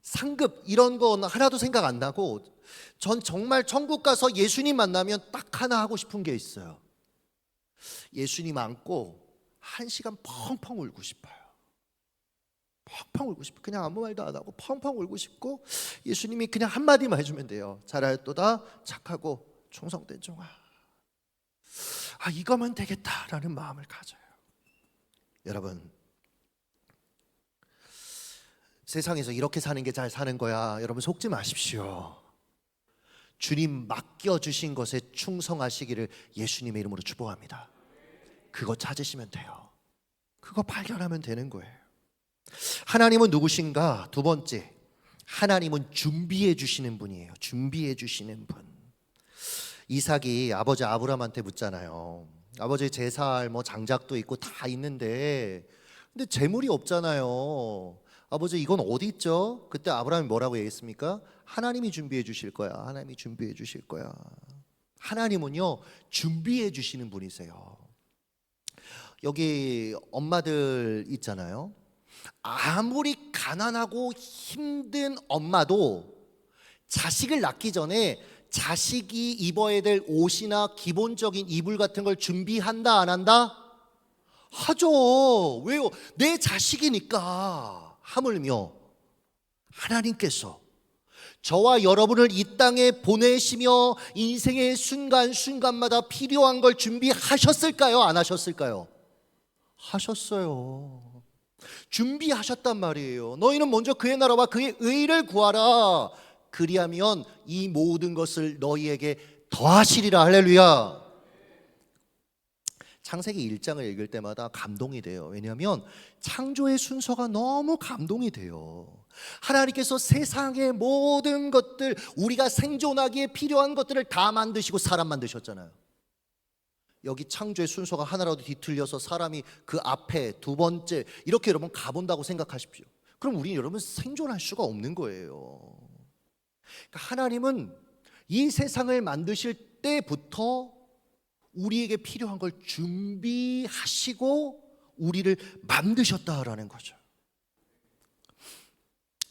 상급 이런 건 하나도 생각 안 나고, 전 정말 천국 가서 예수님 만나면 딱 하나 하고 싶은 게 있어요. 예수님 안고 1시간 펑펑 울고 싶어요. 펑펑 울고 싶어요. 그냥 아무 말도 안 하고 펑펑 울고 싶고, 예수님이 그냥 한마디만 해주면 돼요. 잘하였도다 착하고 충성된 종아. 아, 이거면 되겠다라는 마음을 가져요. 여러분, 세상에서 이렇게 사는 게 잘 사는 거야, 여러분 속지 마십시오. 주님 맡겨주신 것에 충성하시기를 예수님의 이름으로 축복합니다. 그거 찾으시면 돼요. 그거 발견하면 되는 거예요. 하나님은 누구신가? 두 번째, 하나님은 준비해 주시는 분이에요. 준비해 주시는 분. 이삭이 아버지 아브라함한테 묻잖아요. 아버지 제사할 장작도 있고 다 있는데 근데 재물이 없잖아요. 아버지 이건 어디 있죠? 그때 아브라함이 뭐라고 얘기했습니까? 하나님이 준비해 주실 거야. 하나님이 준비해 주실 거야. 하나님은요, 준비해 주시는 분이세요. 여기 엄마들 있잖아요. 아무리 가난하고 힘든 엄마도 자식을 낳기 전에 자식이 입어야 될 옷이나 기본적인 이불 같은 걸 준비한다, 안 한다? 하죠. 왜요? 내 자식이니까. 하물며 하나님께서 저와 여러분을 이 땅에 보내시며 인생의 순간순간마다 필요한 걸 준비하셨을까요? 안 하셨을까요? 하셨어요. 준비하셨단 말이에요. 너희는 먼저 그의 나라와 그의 의를 구하라. 그리하면 이 모든 것을 너희에게 더하시리라. 할렐루야. 창세기 1장을 읽을 때마다 감동이 돼요. 왜냐하면 창조의 순서가 너무 감동이 돼요. 하나님께서 세상의 모든 것들, 우리가 생존하기에 필요한 것들을 다 만드시고 사람 만드셨잖아요. 여기 창조의 순서가 하나라도 뒤틀려서 사람이 그 앞에 두 번째 이렇게 여러분 가본다고 생각하십시오. 그럼 우리 여러분 생존할 수가 없는 거예요. 그러니까 하나님은 이 세상을 만드실 때부터 우리에게 필요한 걸 준비하시고 우리를 만드셨다라는 거죠.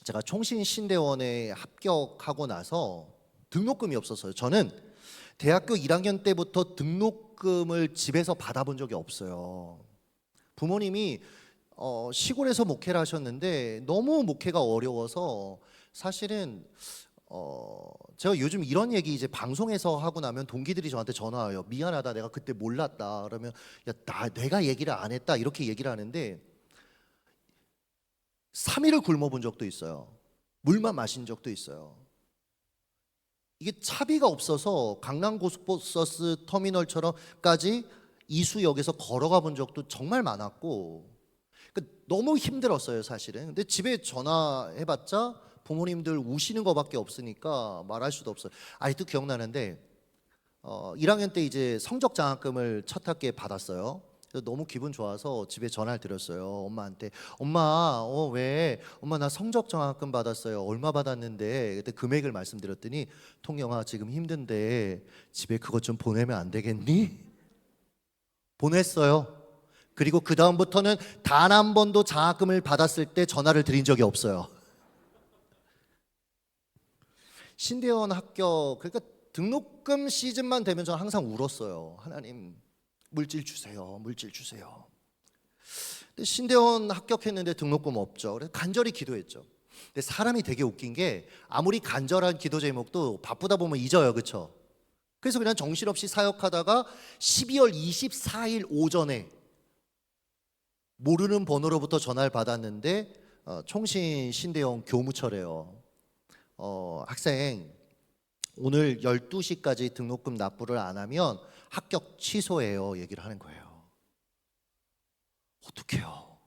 제가 총신신대원에 합격하고 나서 등록금이 없었어요. 저는 대학교 1학년 때부터 등록금을 집에서 받아본 적이 없어요. 부모님이 시골에서 목회를 하셨는데 너무 목회가 어려워서 사실은 제가 요즘 이런 얘기 이제 방송에서 하고 나면 동기들이 저한테 전화 와요. 미안하다, 내가 그때 몰랐다. 그러면 내가 얘기를 안 했다 이렇게 얘기를 하는데 3일을 굶어본 적도 있어요. 물만 마신 적도 있어요. 이게 차비가 없어서 강남 고속버스 터미널처럼까지 이수역에서 걸어가 본 적도 정말 많았고, 그러니까 너무 힘들었어요 사실은. 근데 집에 전화해봤자 부모님들 우시는 거밖에 없으니까 말할 수도 없어요. 아직도 기억나는데 1학년 때 이제 성적 장학금을 첫 학기에 받았어요. 그래서 너무 기분 좋아서 집에 전화를 드렸어요. 엄마한테. 엄마, 왜? 엄마 나 성적 장학금 받았어요. 얼마 받았는데? 그때 금액을 말씀드렸더니 통영아 지금 힘든데 집에 그것 좀 보내면 안 되겠니? 보냈어요. 그리고 그 다음부터는 단 한 번도 장학금을 받았을 때 전화를 드린 적이 없어요. 신대원 합격, 그러니까 등록금 시즌만 되면 저는 항상 울었어요. 하나님 물질 주세요, 물질 주세요. 근데 신대원 합격했는데 등록금 없죠. 그래서 간절히 기도했죠. 근데 사람이 되게 웃긴 게 아무리 간절한 기도 제목도 바쁘다 보면 잊어요, 그렇죠? 그래서 그냥 정신없이 사역하다가 12월 24일 오전에 모르는 번호로부터 전화를 받았는데 총신 신대원 교무처래요. 학생 오늘 12시까지 등록금 납부를 안 하면 합격 취소해요 얘기를 하는 거예요. 어떡해요?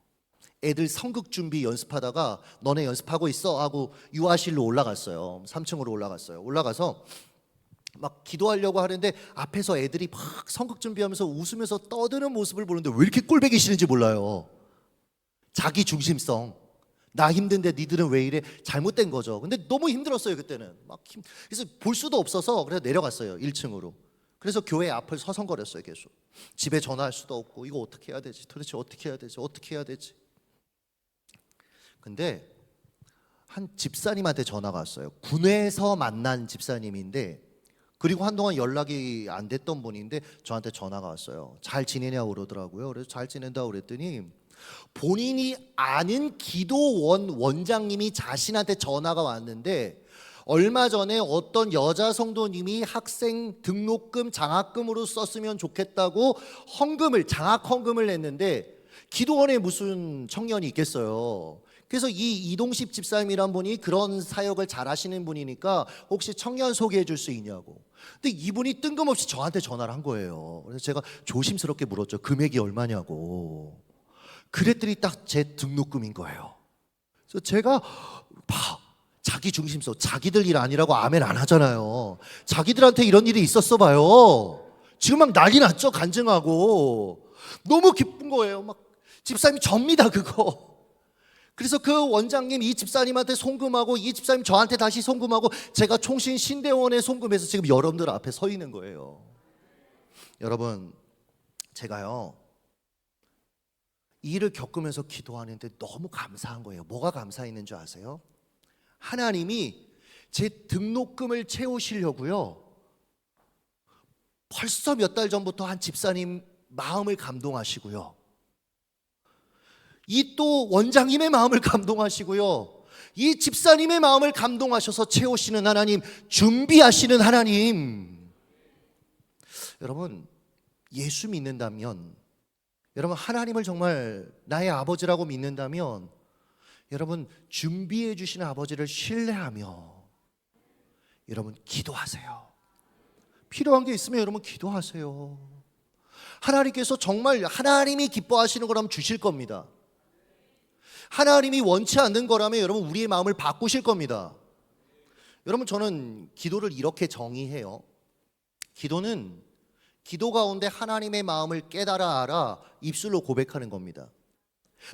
애들 성극 준비 연습하다가 너네 연습하고 있어 하고 유아실로 올라갔어요. 3층으로 올라갔어요. 올라가서 막 기도하려고 하는데 앞에서 애들이 막 성극 준비하면서 웃으면서 떠드는 모습을 보는데 왜 이렇게 꼴보기 싫은지 몰라요. 자기 중심성. 나 힘든데 니들은 왜 이래? 잘못된 거죠. 근데 너무 힘들었어요 그때는. 그래서 볼 수도 없어서 그래서 내려갔어요 1층으로. 그래서 교회 앞을 서성거렸어요 계속. 집에 전화할 수도 없고 이거 어떻게 해야 되지? 도대체 어떻게 해야 되지? 어떻게 해야 되지? 근데 한 집사님한테 전화가 왔어요. 군에서 만난 집사님인데 그리고 한동안 연락이 안 됐던 분인데 저한테 전화가 왔어요. 잘 지내냐고 그러더라고요. 그래서 잘 지낸다고 그랬더니 본인이 아는 기도원 원장님이 자신한테 전화가 왔는데 얼마 전에 어떤 여자 성도님이 학생 등록금 장학금으로 썼으면 좋겠다고 장학 헌금을 냈는데 기도원에 무슨 청년이 있겠어요. 그래서 이 이동식 집사님이란 분이 그런 사역을 잘 하시는 분이니까 혹시 청년 소개해 줄 수 있냐고. 근데 이분이 뜬금없이 저한테 전화를 한 거예요. 그래서 제가 조심스럽게 물었죠. 금액이 얼마냐고. 그랬더니 딱 제 등록금인 거예요. 그래서 제가 자기 중심성, 자기들 일 아니라고 아멘 안 하잖아요. 자기들한테 이런 일이 있었어 봐요. 지금 막 난리 났죠. 간증하고 너무 기쁜 거예요. 막 집사님이 접니다 그거. 그래서 그 원장님 이 집사님한테 송금하고 이 집사님 저한테 다시 송금하고 제가 총신 신대원에 송금해서 지금 여러분들 앞에 서 있는 거예요. 여러분 제가요 이 일을 겪으면서 기도하는데 너무 감사한 거예요. 뭐가 감사했는 줄 아세요? 하나님이 제 등록금을 채우시려고요 벌써 몇 달 전부터 한 집사님 마음을 감동하시고요 이 또 원장님의 마음을 감동하시고요 이 집사님의 마음을 감동하셔서 채우시는 하나님, 준비하시는 하나님. 여러분 예수 믿는다면, 여러분 하나님을 정말 나의 아버지라고 믿는다면 여러분 준비해 주시는 아버지를 신뢰하며 여러분 기도하세요. 필요한 게 있으면 여러분 기도하세요. 하나님께서 정말 하나님이 기뻐하시는 거라면 주실 겁니다. 하나님이 원치 않는 거라면 여러분 우리의 마음을 바꾸실 겁니다. 여러분 저는 기도를 이렇게 정의해요. 기도는 기도 가운데 하나님의 마음을 깨달아 알아 입술로 고백하는 겁니다.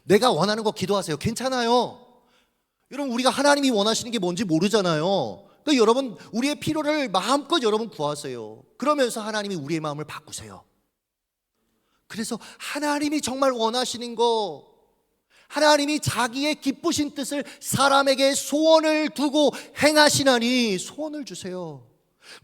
내가 원하는 거 기도하세요. 괜찮아요. 여러분 우리가 하나님이 원하시는 게 뭔지 모르잖아요. 그러니까 여러분 우리의 필요를 마음껏 여러분 구하세요. 그러면서 하나님이 우리의 마음을 바꾸세요. 그래서 하나님이 정말 원하시는 거, 하나님이 자기의 기쁘신 뜻을 사람에게 소원을 두고 행하시나니 소원을 주세요.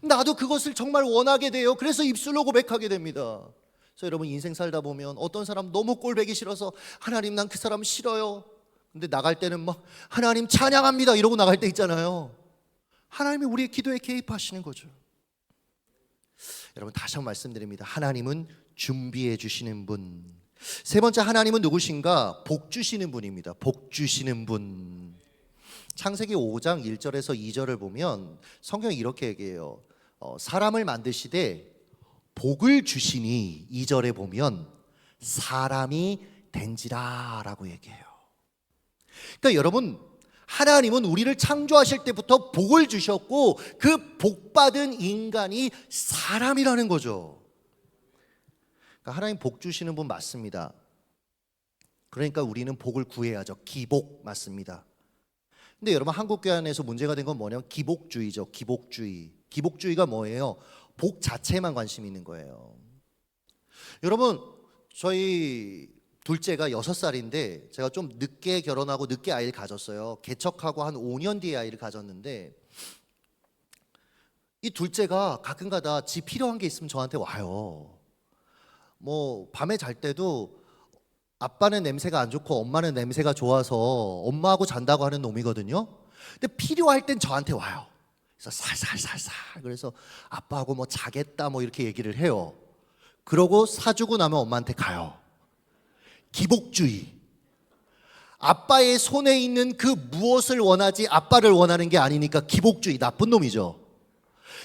나도 그것을 정말 원하게 돼요. 그래서 입술로 고백하게 됩니다. 그래서 여러분 인생 살다 보면 어떤 사람 너무 꼴보기 싫어서 하나님 난 그 사람 싫어요. 근데 나갈 때는 막 하나님 찬양합니다 이러고 나갈 때 있잖아요. 하나님이 우리의 기도에 개입하시는 거죠. 여러분 다시 한번 말씀드립니다. 하나님은 준비해 주시는 분. 세 번째, 하나님은 누구신가? 복 주시는 분입니다. 복 주시는 분. 창세기 5장 1절에서 2절을 보면 성경이 이렇게 얘기해요. 사람을 만드시되 복을 주시니 2절에 보면 사람이 된지라 라고 얘기해요. 그러니까 여러분 하나님은 우리를 창조하실 때부터 복을 주셨고 그 복받은 인간이 사람이라는 거죠. 그러니까 하나님 복 주시는 분 맞습니다. 그러니까 우리는 복을 구해야죠. 기복 맞습니다. 근데 여러분 한국교회 안에서 문제가 된 건 뭐냐면 기복주의죠. 기복주의. 기복주의가 뭐예요? 복 자체에만 관심이 있는 거예요. 여러분 저희 둘째가 6살인데 제가 좀 늦게 결혼하고 늦게 아이를 가졌어요. 개척하고 한 5년 뒤에 아이를 가졌는데 이 둘째가 가끔가다 지 필요한 게 있으면 저한테 와요. 뭐 밤에 잘 때도 아빠는 냄새가 안 좋고 엄마는 냄새가 좋아서 엄마하고 잔다고 하는 놈이거든요. 근데 필요할 땐 저한테 와요. 그래서 살살살살 그래서 아빠하고 뭐 자겠다 뭐 이렇게 얘기를 해요. 그러고 사주고 나면 엄마한테 가요. 기복주의. 아빠의 손에 있는 그 무엇을 원하지 아빠를 원하는 게 아니니까 기복주의. 나쁜 놈이죠.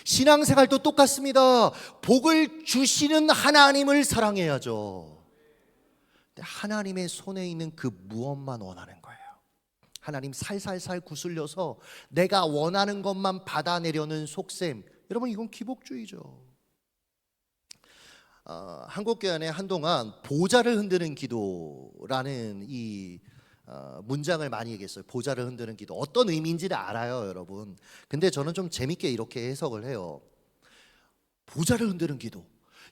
신앙생활도 똑같습니다. 복을 주시는 하나님을 사랑해야죠. 하나님의 손에 있는 그 무엇만 원하는 거예요. 하나님 살살살 구슬려서 내가 원하는 것만 받아내려는 속셈. 여러분 이건 기복주의죠. 한국교회 안에 한동안 보좌를 흔드는 기도라는 이 문장을 많이 얘기했어요. 보좌를 흔드는 기도. 어떤 의미인지는 알아요 여러분. 근데 저는 좀 재밌게 이렇게 해석을 해요. 보좌를 흔드는 기도.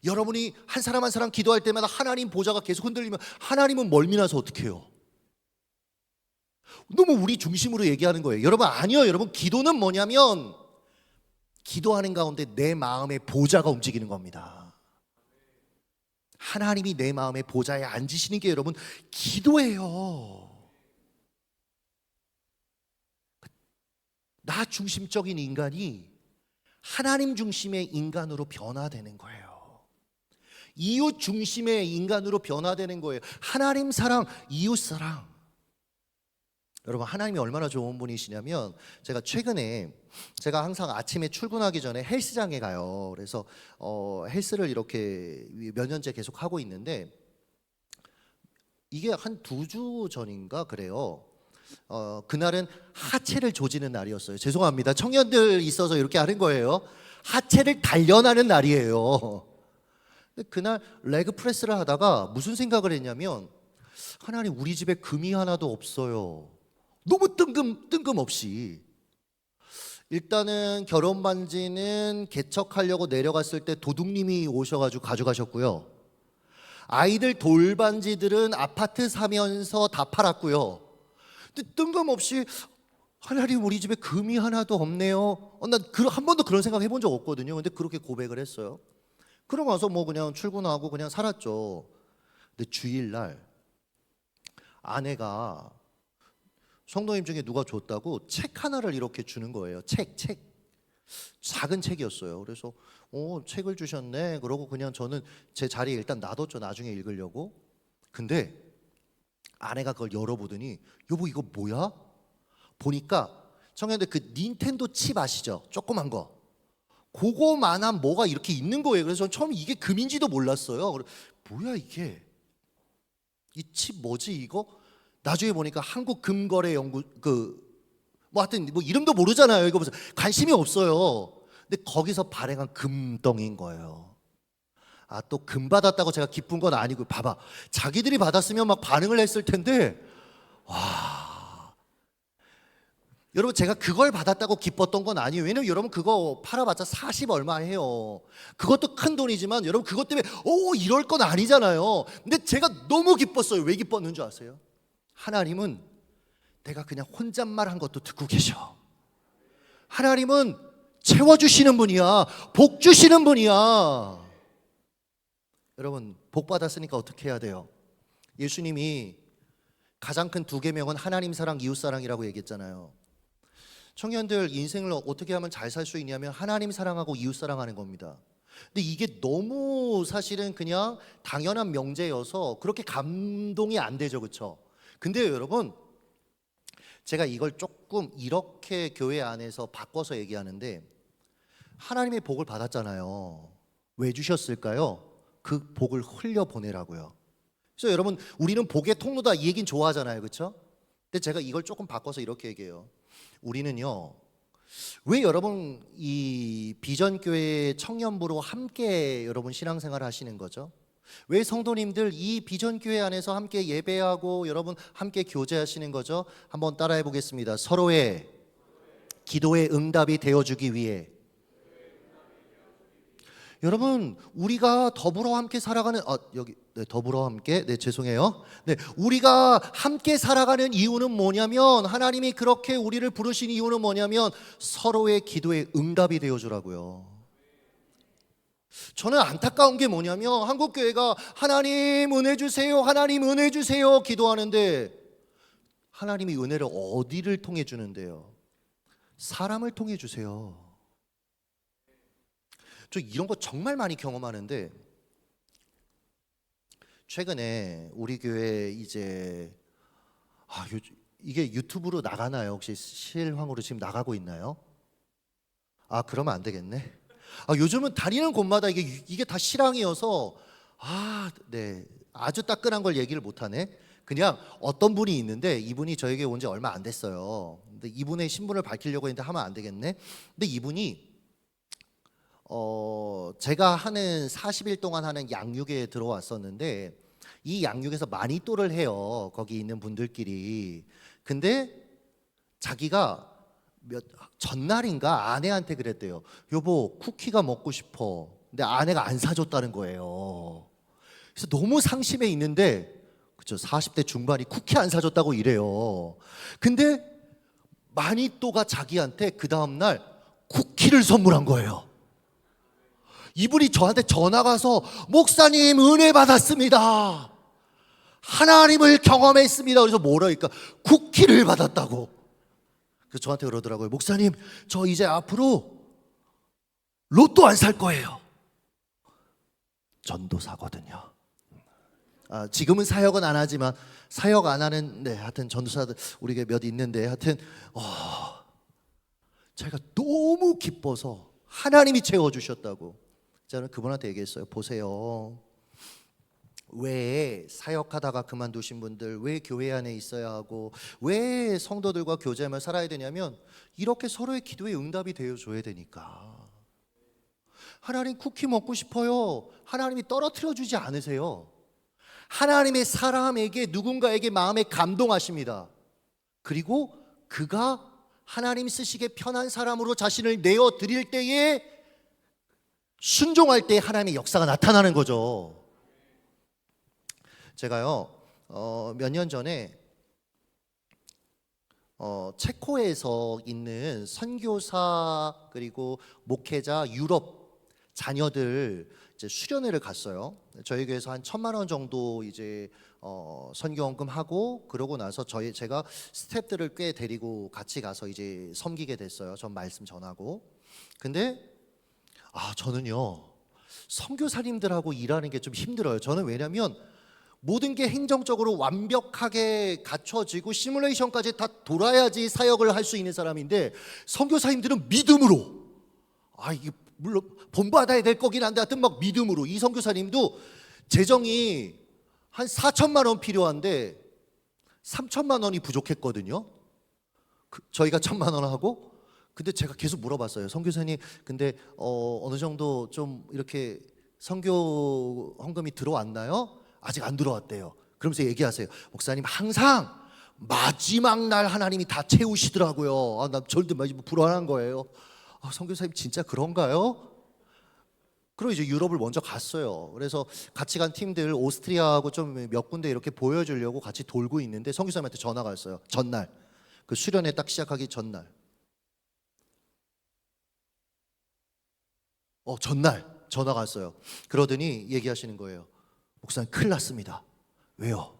여러분이 한 사람 한 사람 기도할 때마다 하나님 보좌가 계속 흔들리면 하나님은 멀미나서 어떻게 해요? 너무 우리 중심으로 얘기하는 거예요. 여러분 아니요. 여러분 기도는 뭐냐면 기도하는 가운데 내 마음의 보좌가 움직이는 겁니다. 하나님이 내 마음의 보좌에 앉으시는 게 여러분 기도예요. 나 중심적인 인간이 하나님 중심의 인간으로 변화되는 거예요. 이웃 중심의 인간으로 변화되는 거예요. 하나님 사랑, 이웃 사랑. 여러분 하나님이 얼마나 좋은 분이시냐면 제가 항상 아침에 출근하기 전에 헬스장에 가요. 그래서 헬스를 이렇게 몇 년째 계속 하고 있는데 이게 한 2주 전인가 그래요. 그날은 하체를 조지는 날이었어요. 죄송합니다. 청년들 있어서 이렇게 하는 거예요. 하체를 단련하는 날이에요. 근데 그날 레그 프레스를 하다가 무슨 생각을 했냐면 하나님 우리 집에 금이 하나도 없어요. 너무 뜬금없이 일단은 결혼 반지는 개척하려고 내려갔을 때 도둑님이 오셔가지고 가져가셨고요. 아이들 돌반지들은 아파트 사면서 다 팔았고요. 근데 뜬금없이 하나님 우리 집에 금이 하나도 없네요. 난 한 번도 그런 생각 해본 적 없거든요. 근데 그렇게 고백을 했어요. 그러고 나서 뭐 그냥 출근하고 그냥 살았죠. 근데 주일날 아내가 성도님 중에 누가 줬다고 책 하나를 이렇게 주는 거예요. 책 작은 책이었어요. 그래서 책을 주셨네. 그러고 그냥 저는 제 자리에 일단 놔뒀죠. 나중에 읽으려고. 근데 아내가 그걸 열어보더니 여보 이거 뭐야? 보니까 청년들 그 닌텐도 칩 아시죠? 조그만 거. 그거만한 뭐가 이렇게 있는 거예요. 그래서 저는 처음 이게 금인지도 몰랐어요. 뭐야 이게? 이 칩 뭐지 이거? 나중에 보니까 한국금거래연구 뭐 하여튼 뭐 이름도 모르잖아요. 이거 무슨 관심이 없어요. 근데 거기서 발행한 금덩이인 거예요. 또 금 받았다고 제가 기쁜 건 아니고 봐봐. 자기들이 받았으면 막 반응을 했을 텐데 와 여러분 제가 그걸 받았다고 기뻤던 건 아니에요. 왜냐면 여러분 그거 팔아봤자 40 얼마 해요. 그것도 큰 돈이지만 여러분 그것 때문에 이럴 건 아니잖아요. 근데 제가 너무 기뻤어요. 왜 기뻤는 줄 아세요? 하나님은 내가 그냥 혼잣말 한 것도 듣고 계셔. 하나님은 채워주시는 분이야. 복 주시는 분이야. 여러분 복 받았으니까 어떻게 해야 돼요? 예수님이 가장 큰 두 계명은 하나님 사랑, 이웃 사랑이라고 얘기했잖아요. 청년들 인생을 어떻게 하면 잘 살 수 있냐면 하나님 사랑하고 이웃 사랑하는 겁니다. 근데 이게 너무 사실은 그냥 당연한 명제여서 그렇게 감동이 안 되죠, 그렇죠? 근데 여러분 제가 이걸 조금 이렇게 교회 안에서 바꿔서 얘기하는데 하나님의 복을 받았잖아요. 왜 주셨을까요? 그 복을 흘려 보내라고요. 그래서 여러분 우리는 복의 통로다 이 얘기는 좋아하잖아요, 그렇죠? 근데 제가 이걸 조금 바꿔서 이렇게 얘기해요. 우리는요, 왜 여러분 이 비전교회 청년부로 함께 여러분 신앙생활을 하시는 거죠? 왜 성도님들 이 비전교회 안에서 함께 예배하고 여러분 함께 교제하시는 거죠? 한번 따라해 보겠습니다. 서로의 기도의 응답이 되어주기 위해. 여러분 우리가 더불어 함께 살아가는 더불어 함께 죄송해요. 우리가 함께 살아가는 이유는 뭐냐면 하나님이 그렇게 우리를 부르신 이유는 뭐냐면 서로의 기도에 응답이 되어 주라고요. 저는 안타까운 게 뭐냐면 한국 교회가 하나님 은혜 주세요. 하나님 은혜 주세요. 기도하는데 하나님이 은혜를 어디를 통해 주는데요? 사람을 통해 주세요. 저 이런 거 정말 많이 경험하는데 최근에 우리 교회 이제 이게 유튜브로 나가나요? 혹시 실황으로 지금 나가고 있나요? 그러면 안 되겠네. 요즘은 다니는 곳마다 이게 다 실황이어서 네, 아주 따끈한 걸 얘기를 못 하네. 그냥 어떤 분이 있는데 이분이 저에게 온 지 얼마 안 됐어요. 근데 이분의 신분을 밝히려고 했는데 하면 안 되겠네. 근데 이분이 제가 하는 40일 동안 하는 양육에 들어왔었는데 이 양육에서 마니또를 해요. 거기 있는 분들끼리. 근데 자기가 전날인가 아내한테 그랬대요. 여보 쿠키가 먹고 싶어. 근데 아내가 안 사줬다는 거예요. 그래서 너무 상심해 있는데 그쵸 40대 중반이 쿠키 안 사줬다고 이래요. 근데 마니또가 자기한테 그 다음날 쿠키를 선물한 거예요. 이분이 저한테 전화가 와서 목사님 은혜 받았습니다. 하나님을 경험했습니다. 그래서 뭐라니까 쿠키를 받았다고. 그래서 저한테 그러더라고요. 목사님 저 이제 앞으로 로또 안 살 거예요. 전도사거든요. 지금은 사역은 안 하지만 사역 안 하는 하여튼 전도사들 우리가 몇 있는데 하여튼 제가 너무 기뻐서 하나님이 채워주셨다고. 저는 그분한테 얘기했어요. 보세요. 왜 사역하다가 그만두신 분들 왜 교회 안에 있어야 하고 왜 성도들과 교제하며 살아야 되냐면 이렇게 서로의 기도에 응답이 되어줘야 되니까. 하나님 쿠키 먹고 싶어요. 하나님이 떨어뜨려 주지 않으세요. 하나님의 사람에게 누군가에게 마음에 감동하십니다. 그리고 그가 하나님 쓰시기에 편한 사람으로 자신을 내어드릴 때에 순종할 때 하나님의 역사가 나타나는 거죠. 제가요 몇 년 전에 체코에서 있는 선교사 그리고 목회자 유럽 자녀들 이제 수련회를 갔어요. 저희 교회에서 한 1,000만 원 정도 이제 선교원금 하고 그러고 나서 제가 스태프들을 꽤 데리고 같이 가서 이제 섬기게 됐어요. 전 말씀 전하고. 근데 저는요 선교사님들하고 일하는 게 좀 힘들어요. 저는 왜냐면 모든 게 행정적으로 완벽하게 갖춰지고 시뮬레이션까지 다 돌아야지 사역을 할 수 있는 사람인데 선교사님들은 믿음으로 이게 물론 본받아야 될 거긴 한데 하여튼 막 믿음으로. 이 선교사님도 재정이 한 4천만 원 필요한데 3천만 원이 부족했거든요. 저희가 1,000만 원 하고. 근데 제가 계속 물어봤어요. 선교사님 근데 어느 정도 좀 이렇게 선교 헌금이 들어왔나요? 아직 안 들어왔대요. 그러면서 얘기하세요. 목사님 항상 마지막 날 하나님이 다 채우시더라고요. 나 절대 불안한 거예요. 선교사님 진짜 그런가요? 그리고 이제 유럽을 먼저 갔어요. 그래서 같이 간 팀들 오스트리아하고 좀 몇 군데 이렇게 보여주려고 같이 돌고 있는데 선교사님한테 전화가 왔어요. 전날 그 수련회 딱 시작하기 전날. 전날 전화가 왔어요. 그러더니 얘기하시는 거예요. 목사님 큰일 났습니다. 왜요?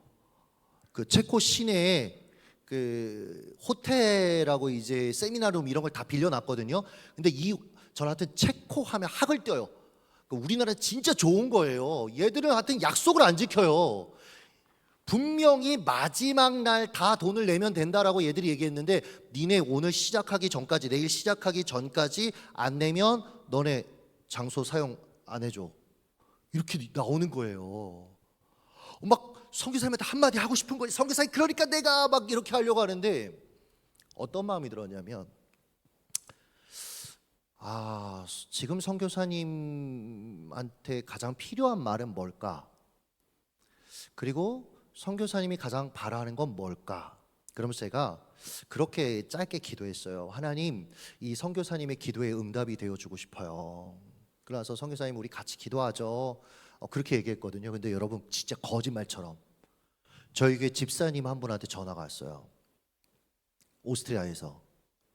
그 체코 시내에 그 호텔하고 이제 세미나룸 이런 걸 다 빌려놨거든요. 근데 저한테 체코 하면 학을 떼요. 우리나라 진짜 좋은 거예요. 얘들은 하여튼 약속을 안 지켜요. 분명히 마지막 날 다 돈을 내면 된다라고 얘들이 얘기했는데 니네 오늘 시작하기 전까지, 내일 시작하기 전까지 안 내면 너네 장소 사용 안 해줘. 이렇게 나오는 거예요. 막 선교사님한테 한마디 하고 싶은 거예요. 선교사님 그러니까 내가 막 이렇게 하려고 하는데 어떤 마음이 들었냐면 지금 선교사님한테 가장 필요한 말은 뭘까? 그리고 선교사님이 가장 바라는 건 뭘까? 그러면서 제가 그렇게 짧게 기도했어요. 하나님, 이 선교사님의 기도에 응답이 되어주고 싶어요. 그래서 선교사님 우리 같이 기도하죠. 그렇게 얘기했거든요. 근데 여러분 진짜 거짓말처럼 저희 교회 집사님 한 분한테 전화가 왔어요. 오스트리아에서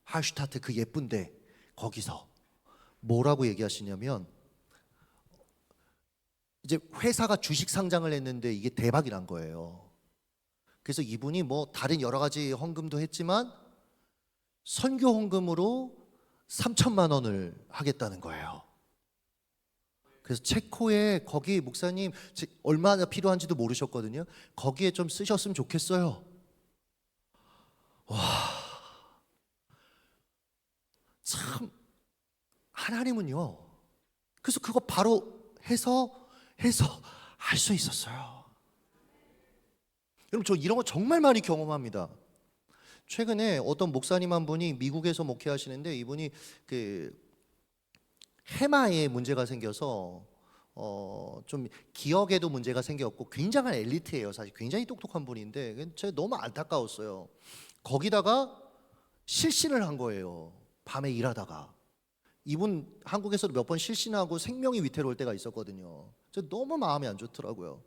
할슈타트 그 예쁜데 거기서 뭐라고 얘기하시냐면 이제 회사가 주식 상장을 했는데 이게 대박이 난 거예요. 그래서 이분이 뭐 다른 여러 가지 헌금도 했지만 선교 헌금으로 3천만 원을 하겠다는 거예요. 그래서 체코에 거기 목사님 얼마나 필요한지도 모르셨거든요. 거기에 좀 쓰셨으면 좋겠어요. 와, 참 하나님은요. 그래서 그거 바로 해서 할 수 있었어요. 여러분 저 이런 거 정말 많이 경험합니다. 최근에 어떤 목사님 한 분이 미국에서 목회하시는데 이분이 그 해마에 문제가 생겨서 좀 기억에도 문제가 생겼고 굉장한 엘리트예요. 사실 굉장히 똑똑한 분인데 제가 너무 안타까웠어요. 거기다가 실신을 한 거예요. 밤에 일하다가. 이분 한국에서도 몇 번 실신하고 생명이 위태로울 때가 있었거든요. 너무 마음이 안 좋더라고요.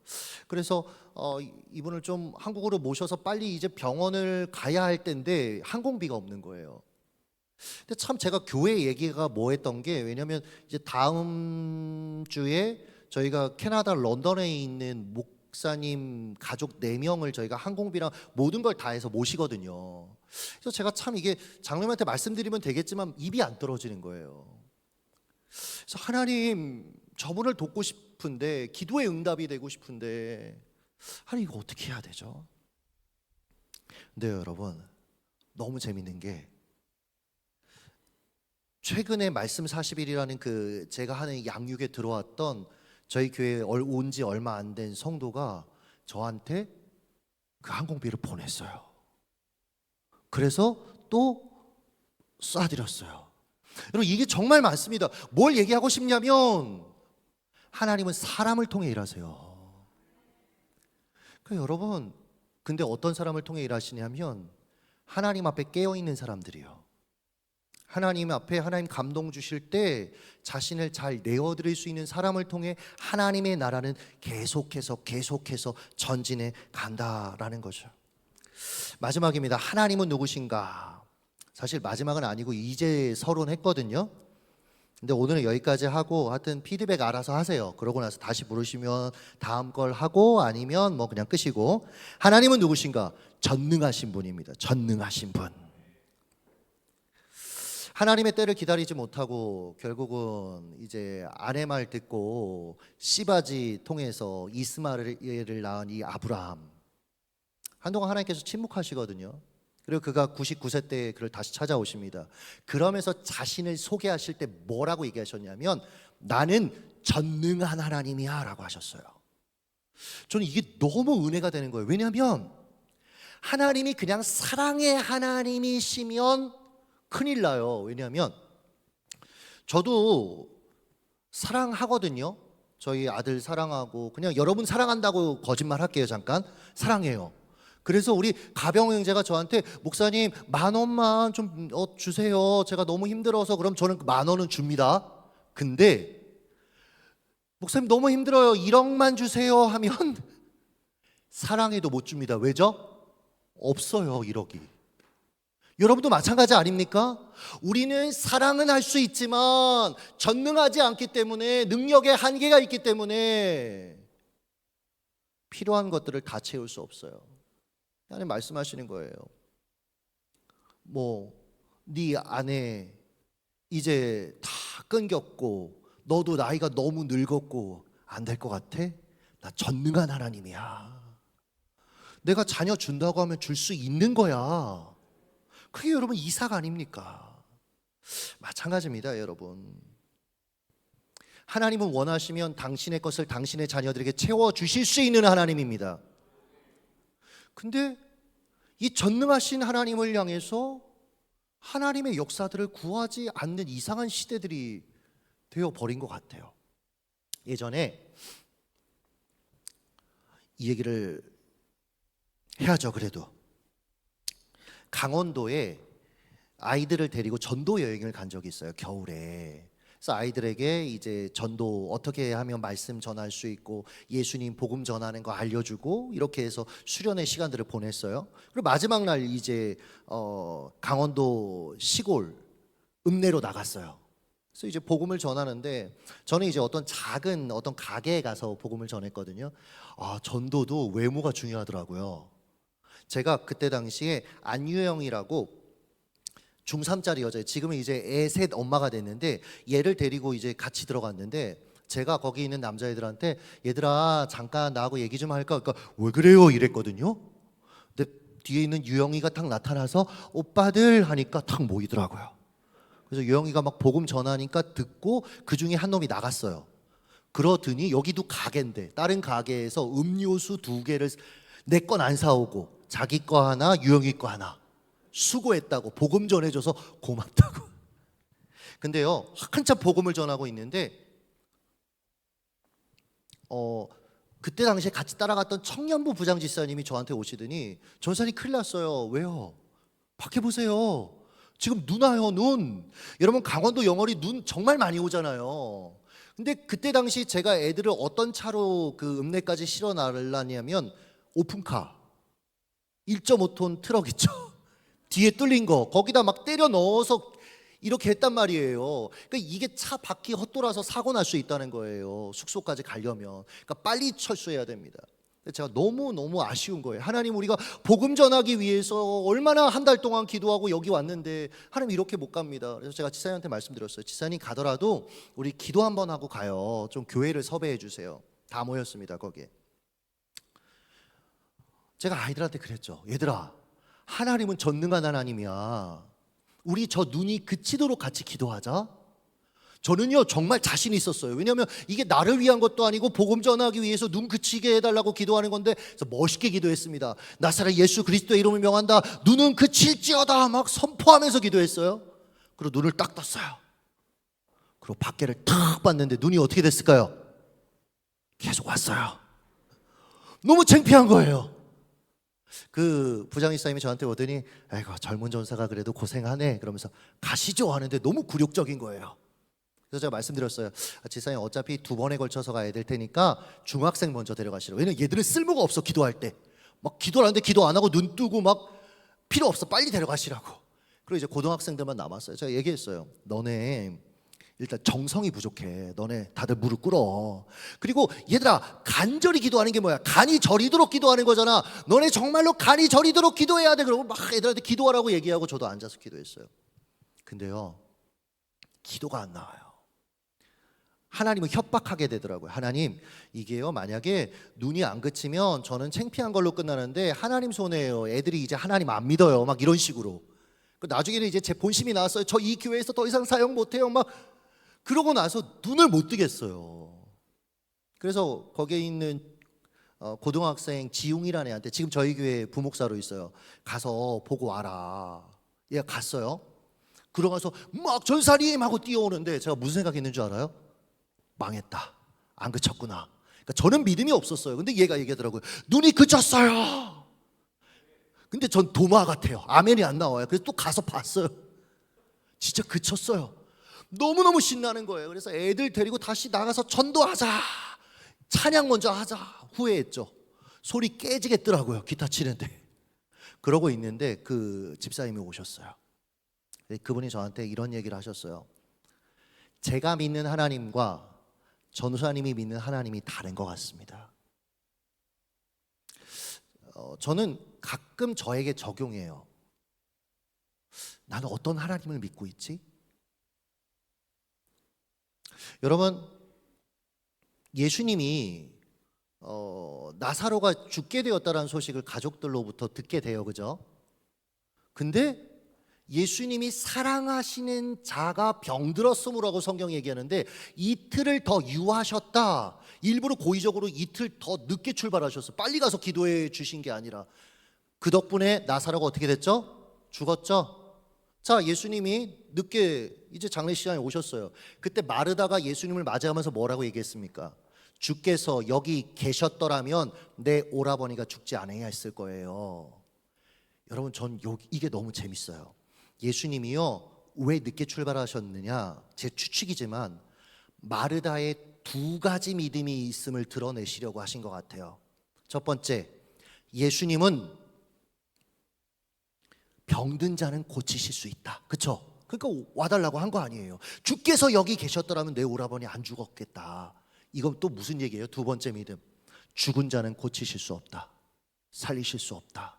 그래서 이분을 좀 한국으로 모셔서 빨리 이제 병원을 가야 할 때인데 항공비가 없는 거예요. 근데 참 제가 교회 얘기가 뭐했던 게 왜냐면 이제 다음 주에 저희가 캐나다 런던에 있는 목사님 가족 4명을 저희가 항공비랑 모든 걸 다 해서 모시거든요. 그래서 제가 참 이게 장로님한테 말씀드리면 되겠지만 입이 안 떨어지는 거예요. 그래서 하나님 저분을 돕고 싶은데 기도의 응답이 되고 싶은데 하나님 이거 어떻게 해야 되죠? 근데 여러분 너무 재밌는 게 최근에 말씀 40일이라는 그 제가 하는 양육에 들어왔던 저희 교회에 온 지 얼마 안 된 성도가 저한테 그 항공비를 보냈어요. 그래서 또 쏴드렸어요. 여러분 이게 정말 많습니다. 뭘 얘기하고 싶냐면 하나님은 사람을 통해 일하세요. 여러분 근데 어떤 사람을 통해 일하시냐면 하나님 앞에 깨어있는 사람들이요. 하나님 앞에 하나님 감동 주실 때 자신을 잘 내어드릴 수 있는 사람을 통해 하나님의 나라는 계속해서 전진해 간다라는 거죠. 마지막입니다. 하나님은 누구신가? 사실 마지막은 아니고 이제 서론했거든요. 근데 오늘은 여기까지 하고 하여튼 피드백 알아서 하세요. 그러고 나서 다시 부르시면 다음 걸 하고 아니면 뭐 그냥 끄시고. 하나님은 누구신가? 전능하신 분입니다. 전능하신 분. 하나님의 때를 기다리지 못하고 결국은 이제 아내 말 듣고 씨바지 통해서 이스마엘을 낳은 이 아브라함. 한동안 하나님께서 침묵하시거든요. 그리고 그가 99세 때 그를 다시 찾아오십니다. 그러면서 자신을 소개하실 때 뭐라고 얘기하셨냐면 나는 전능한 하나님이야 라고 하셨어요. 저는 이게 너무 은혜가 되는 거예요. 왜냐하면 하나님이 그냥 사랑의 하나님이시면 큰일 나요. 왜냐하면 저도 사랑하거든요. 저희 아들 사랑하고 그냥 여러분 사랑한다고 거짓말 할게요. 잠깐 사랑해요. 그래서 우리 가병 형제가 저한테 목사님 10,000원만 좀 주세요. 제가 너무 힘들어서. 그럼 저는 10,000원은 줍니다. 근데 목사님 너무 힘들어요. 1억만 주세요 하면 사랑해도 못 줍니다. 왜죠? 없어요, 1억이. 여러분도 마찬가지 아닙니까? 우리는 사랑은 할 수 있지만 전능하지 않기 때문에, 능력의 한계가 있기 때문에 필요한 것들을 다 채울 수 없어요. 하나님 말씀하시는 거예요. 네 아내 이제 다 끊겼고 너도 나이가 너무 늙었고 안 될 것 같아? 나 전능한 하나님이야. 내가 자녀 준다고 하면 줄 수 있는 거야. 그게 여러분 이삭 아닙니까? 마찬가지입니다, 여러분. 하나님은 원하시면 당신의 것을 당신의 자녀들에게 채워주실 수 있는 하나님입니다. 근데 이 전능하신 하나님을 향해서 하나님의 역사들을 구하지 않는 이상한 시대들이 되어버린 것 같아요. 예전에 이 얘기를 해야죠. 그래도 강원도에 아이들을 데리고 전도 여행을 간 적이 있어요. 겨울에. 그래서 아이들에게 이제 전도 어떻게 하면 말씀 전할 수 있고 예수님 복음 전하는 거 알려주고 이렇게 해서 수련의 시간들을 보냈어요. 그리고 마지막 날 이제 강원도 시골 읍내로 나갔어요. 그래서 이제 복음을 전하는데 저는 이제 어떤 작은 어떤 가게에 가서 복음을 전했거든요. 전도도 외모가 중요하더라고요. 제가 그때 당시에 안유영이라고 중3짜리 여자예요. 지금은 이제 애 셋 엄마가 됐는데 얘를 데리고 이제 같이 들어갔는데 제가 거기 있는 남자애들한테 얘들아 잠깐 나하고 얘기 좀 할까? 그러니까 왜 그래요? 이랬거든요. 근데 뒤에 있는 유영이가 탁 나타나서 오빠들 하니까 탁 모이더라고요. 그래서 유영이가 막 복음 전하니까 듣고 그 중에 한 놈이 나갔어요. 그러더니 여기도 가게인데 다른 가게에서 음료수 2개를 내 건 안 사오고 자기 거 하나 유영이 거 하나 수고했다고 복음 전해줘서 고맙다고. 근데요 한참 복음을 전하고 있는데 그때 당시에 같이 따라갔던 청년부 부장집사님이 저한테 오시더니 전사님 큰일 났어요. 왜요? 밖에 보세요. 지금 눈 와요. 눈. 여러분 강원도 영월이 눈 정말 많이 오잖아요. 근데 그때 당시 제가 애들을 어떤 차로 그 읍내까지 실어 나르려냐면 오픈카 1.5톤 트럭 있죠. 뒤에 뚫린 거 거기다 막 때려 넣어서 이렇게 했단 말이에요. 그러니까 이게 차 바퀴 헛돌아서 사고 날 수 있다는 거예요. 숙소까지 가려면. 그러니까 빨리 철수해야 됩니다. 제가 너무 아쉬운 거예요. 하나님 우리가 복음 전하기 위해서 얼마나 한 달 동안 기도하고 여기 왔는데 하나님 이렇게 못 갑니다. 그래서 제가 지사님한테 말씀드렸어요. 지사님 가더라도 우리 기도 한번 하고 가요. 좀 교회를 섭외해 주세요. 다 모였습니다 거기에. 제가 아이들한테 그랬죠. 얘들아 하나님은 전능한 하나님이야. 우리 저 눈이 그치도록 같이 기도하자. 저는요 정말 자신 있었어요. 왜냐하면 이게 나를 위한 것도 아니고 복음 전하기 위해서 눈 그치게 해달라고 기도하는 건데, 그래서 멋있게 기도했습니다. 나사렛 예수 그리스도의 이름을 명한다. 눈은 그칠지어다 막 선포하면서 기도했어요. 그리고 눈을 딱 떴어요. 그리고 밖에를 탁 봤는데 눈이 어떻게 됐을까요? 계속 왔어요. 너무 창피한 거예요. 그 부장이사님이 저한테 오더니 아이고 젊은 전사가 그래도 고생하네 그러면서 가시죠 하는데 너무 굴욕적인 거예요. 그래서 제가 말씀드렸어요. 지사님 어차피 2번에 걸쳐서 가야 될 테니까 중학생 먼저 데려가시라고. 왜냐면 얘들은 쓸모가 없어. 기도할 때 막 기도를 하는데 기도 안 하고 눈 뜨고 막 필요 없어. 빨리 데려가시라고. 그리고 이제 고등학생들만 남았어요. 제가 얘기했어요. 너네 일단 정성이 부족해. 너네 다들 무릎 꿇어. 그리고 얘들아 간절히 기도하는 게 뭐야? 간이 저리도록 기도하는 거잖아. 너네 정말로 간이 저리도록 기도해야 돼. 그러고 막 애들한테 기도하라고 얘기하고 저도 앉아서 기도했어요. 근데요 기도가 안 나와요. 하나님은 협박하게 되더라고요. 하나님 이게요 만약에 눈이 안 그치면 저는 창피한 걸로 끝나는데 하나님 손해예요. 애들이 이제 하나님 안 믿어요. 막 이런 식으로. 나중에는 이제 제 본심이 나왔어요. 저 이 교회에서 더 이상 사역 못해요. 막 그러고 나서 눈을 못 뜨겠어요. 그래서 거기에 있는 고등학생 지웅이라는 애한테, 지금 저희 교회 부목사로 있어요. 가서 보고 와라. 얘가 갔어요. 그러고서 막 전사님 하고 뛰어오는데 제가 무슨 생각했는 줄 알아요? 망했다. 안 그쳤구나. 그러니까 저는 믿음이 없었어요. 근데 얘가 얘기하더라고요. 눈이 그쳤어요. 근데 전 도마 같아요. 아멘이 안 나와요. 그래서 또 가서 봤어요. 진짜 그쳤어요. 너무너무 신나는 거예요. 그래서 애들 데리고 다시 나가서 전도하자, 찬양 먼저 하자 후회했죠. 소리 깨지겠더라고요, 기타 치는데. 그러고 있는데 그 집사님이 오셨어요. 그분이 저한테 이런 얘기를 하셨어요. 제가 믿는 하나님과 전우사님이 믿는 하나님이 다른 것 같습니다. 저는 가끔 저에게 적용해요. 나는 어떤 하나님을 믿고 있지? 여러분, 예수님이 나사로가 죽게 되었다는 소식을 가족들로부터 듣게 돼요, 그죠? 근데 예수님이 사랑하시는 자가 병들었으므라고 성경이 얘기하는데 이틀을 더 유하셨다. 일부러 고의적으로 이틀 더 늦게 출발하셨어. 빨리 가서 기도해 주신 게 아니라. 그 덕분에 나사로가 어떻게 됐죠? 죽었죠? 자, 예수님이 늦게 이제 장례식장에 오셨어요. 그때 마르다가 예수님을 맞이하면서 뭐라고 얘기했습니까? 주께서 여기 계셨더라면 내 오라버니가 죽지 않아야 했을 거예요. 여러분, 전 이게 너무 재밌어요. 예수님이요, 왜 늦게 출발하셨느냐? 제 추측이지만 마르다의 두 가지 믿음이 있음을 드러내시려고 하신 것 같아요. 첫 번째, 예수님은 병든 자는 고치실 수 있다. 그렇죠? 그러니까 와달라고 한 거 아니에요. 주께서 여기 계셨더라면 내 오라버니 안 죽었겠다. 이건 또 무슨 얘기예요? 두 번째 믿음, 죽은 자는 고치실 수 없다, 살리실 수 없다.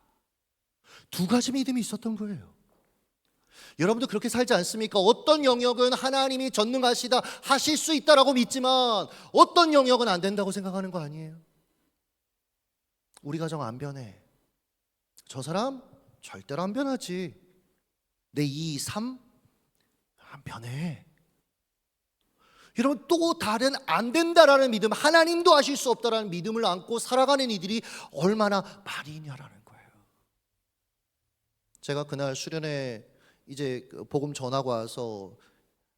두 가지 믿음이 있었던 거예요. 여러분도 그렇게 살지 않습니까? 어떤 영역은 하나님이 전능하시다, 하실 수 있다라고 믿지만 어떤 영역은 안 된다고 생각하는 거 아니에요? 우리 가정 안 변해. 저 사람 절대로 안 변하지. 내 2, 3 안 변해. 여러분, 또 다른 안 된다라는 믿음, 하나님도 하실 수 없다라는 믿음을 안고 살아가는 이들이 얼마나 많이 있냐라는 거예요. 제가 그날 수련회 이제 복음 전하고 와서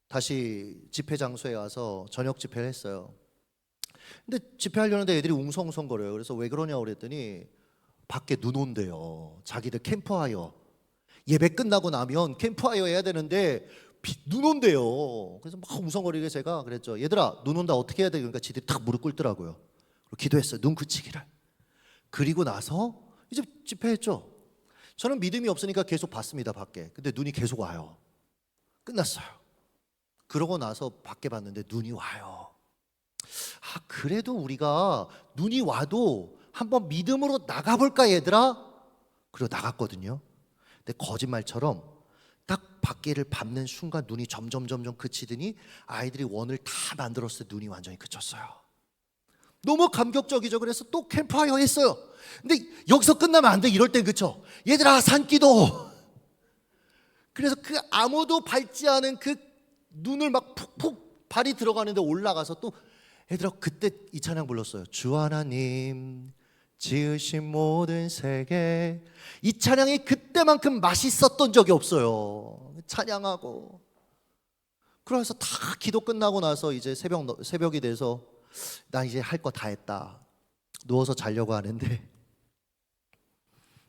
다시 집회 장소에 와서 저녁 집회를 했어요. 근데 집회하려는데 애들이 웅성웅성거려요. 그래서 왜 그러냐고 그랬더니 밖에 눈 온대요. 자기들 캠프파이어 예배 끝나고 나면 캠프파이어 해야 되는데 눈 온대요. 그래서 막 웅성거리게 제가 그랬죠. 얘들아, 눈 온다, 어떻게 해야 돼? 그러니까 지들이 탁 무릎 꿇더라고요. 그리고 기도했어요. 눈 그치기를. 그리고 나서 이제 집회했죠. 저는 믿음이 없으니까 계속 봤습니다, 밖에. 근데 눈이 계속 와요. 끝났어요. 그러고 나서 밖에 봤는데 눈이 와요. 아, 그래도 우리가 눈이 와도 한번 믿음으로 나가볼까 얘들아? 그리고 나갔거든요. 근데 거짓말처럼 딱 밖에를 밟는 순간 눈이 점점 그치더니 아이들이 원을 다 만들었을 때 눈이 완전히 그쳤어요. 너무 감격적이죠. 그래서 또 캠프파이어 했어요. 근데 여기서 끝나면 안 돼. 이럴 땐 그쵸? 얘들아, 산기도. 그래서 그 아무도 밟지 않은 그 눈을 막 푹푹 발이 들어가는데 올라가서 또 얘들아, 그때 이 찬양 불렀어요. 주 하나님 지으신 모든 세계. 이 찬양이 그때만큼 맛있었던 적이 없어요. 찬양하고. 그래서 다 기도 끝나고 나서 이제 새벽이 돼서 나 이제 할 거 다 했다. 누워서 자려고 하는데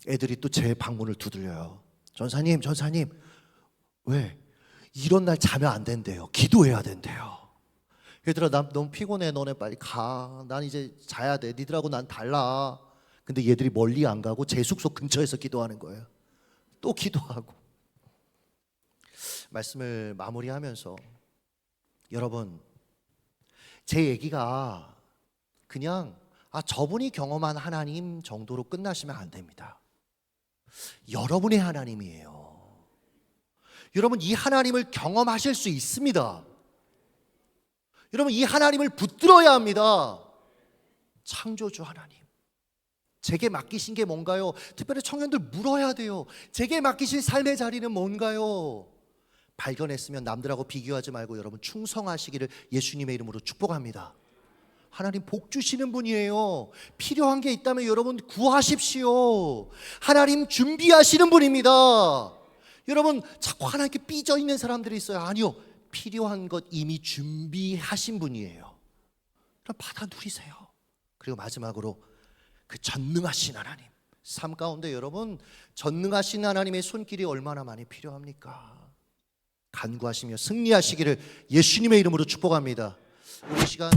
애들이 또 제 방문을 두들려요. 전사님, 왜? 이런 날 자면 안 된대요. 기도해야 된대요. 얘들아, 나 너무 피곤해. 너네 빨리 가. 난 이제 자야 돼. 니들하고 난 달라. 근데 얘들이 멀리 안 가고 제 숙소 근처에서 기도하는 거예요. 또 기도하고. 말씀을 마무리하면서 여러분, 제 얘기가 그냥 저분이 경험한 하나님 정도로 끝나시면 안 됩니다. 여러분의 하나님이에요. 여러분, 이 하나님을 경험하실 수 있습니다. 여러분, 이 하나님을 붙들어야 합니다. 창조주 하나님, 제게 맡기신 게 뭔가요? 특별히 청년들 물어야 돼요. 제게 맡기신 삶의 자리는 뭔가요? 발견했으면 남들하고 비교하지 말고 여러분 충성하시기를 예수님의 이름으로 축복합니다. 하나님 복 주시는 분이에요. 필요한 게 있다면 여러분 구하십시오. 하나님 준비하시는 분입니다. 여러분, 자꾸 하나님께 삐져 있는 사람들이 있어요. 아니요, 필요한 것 이미 준비하신 분이에요. 그럼 받아 누리세요. 그리고 마지막으로 그 전능하신 하나님, 삶 가운데 여러분 전능하신 하나님의 손길이 얼마나 많이 필요합니까? 간구하시며 승리하시기를 예수님의 이름으로 축복합니다. 우리 시간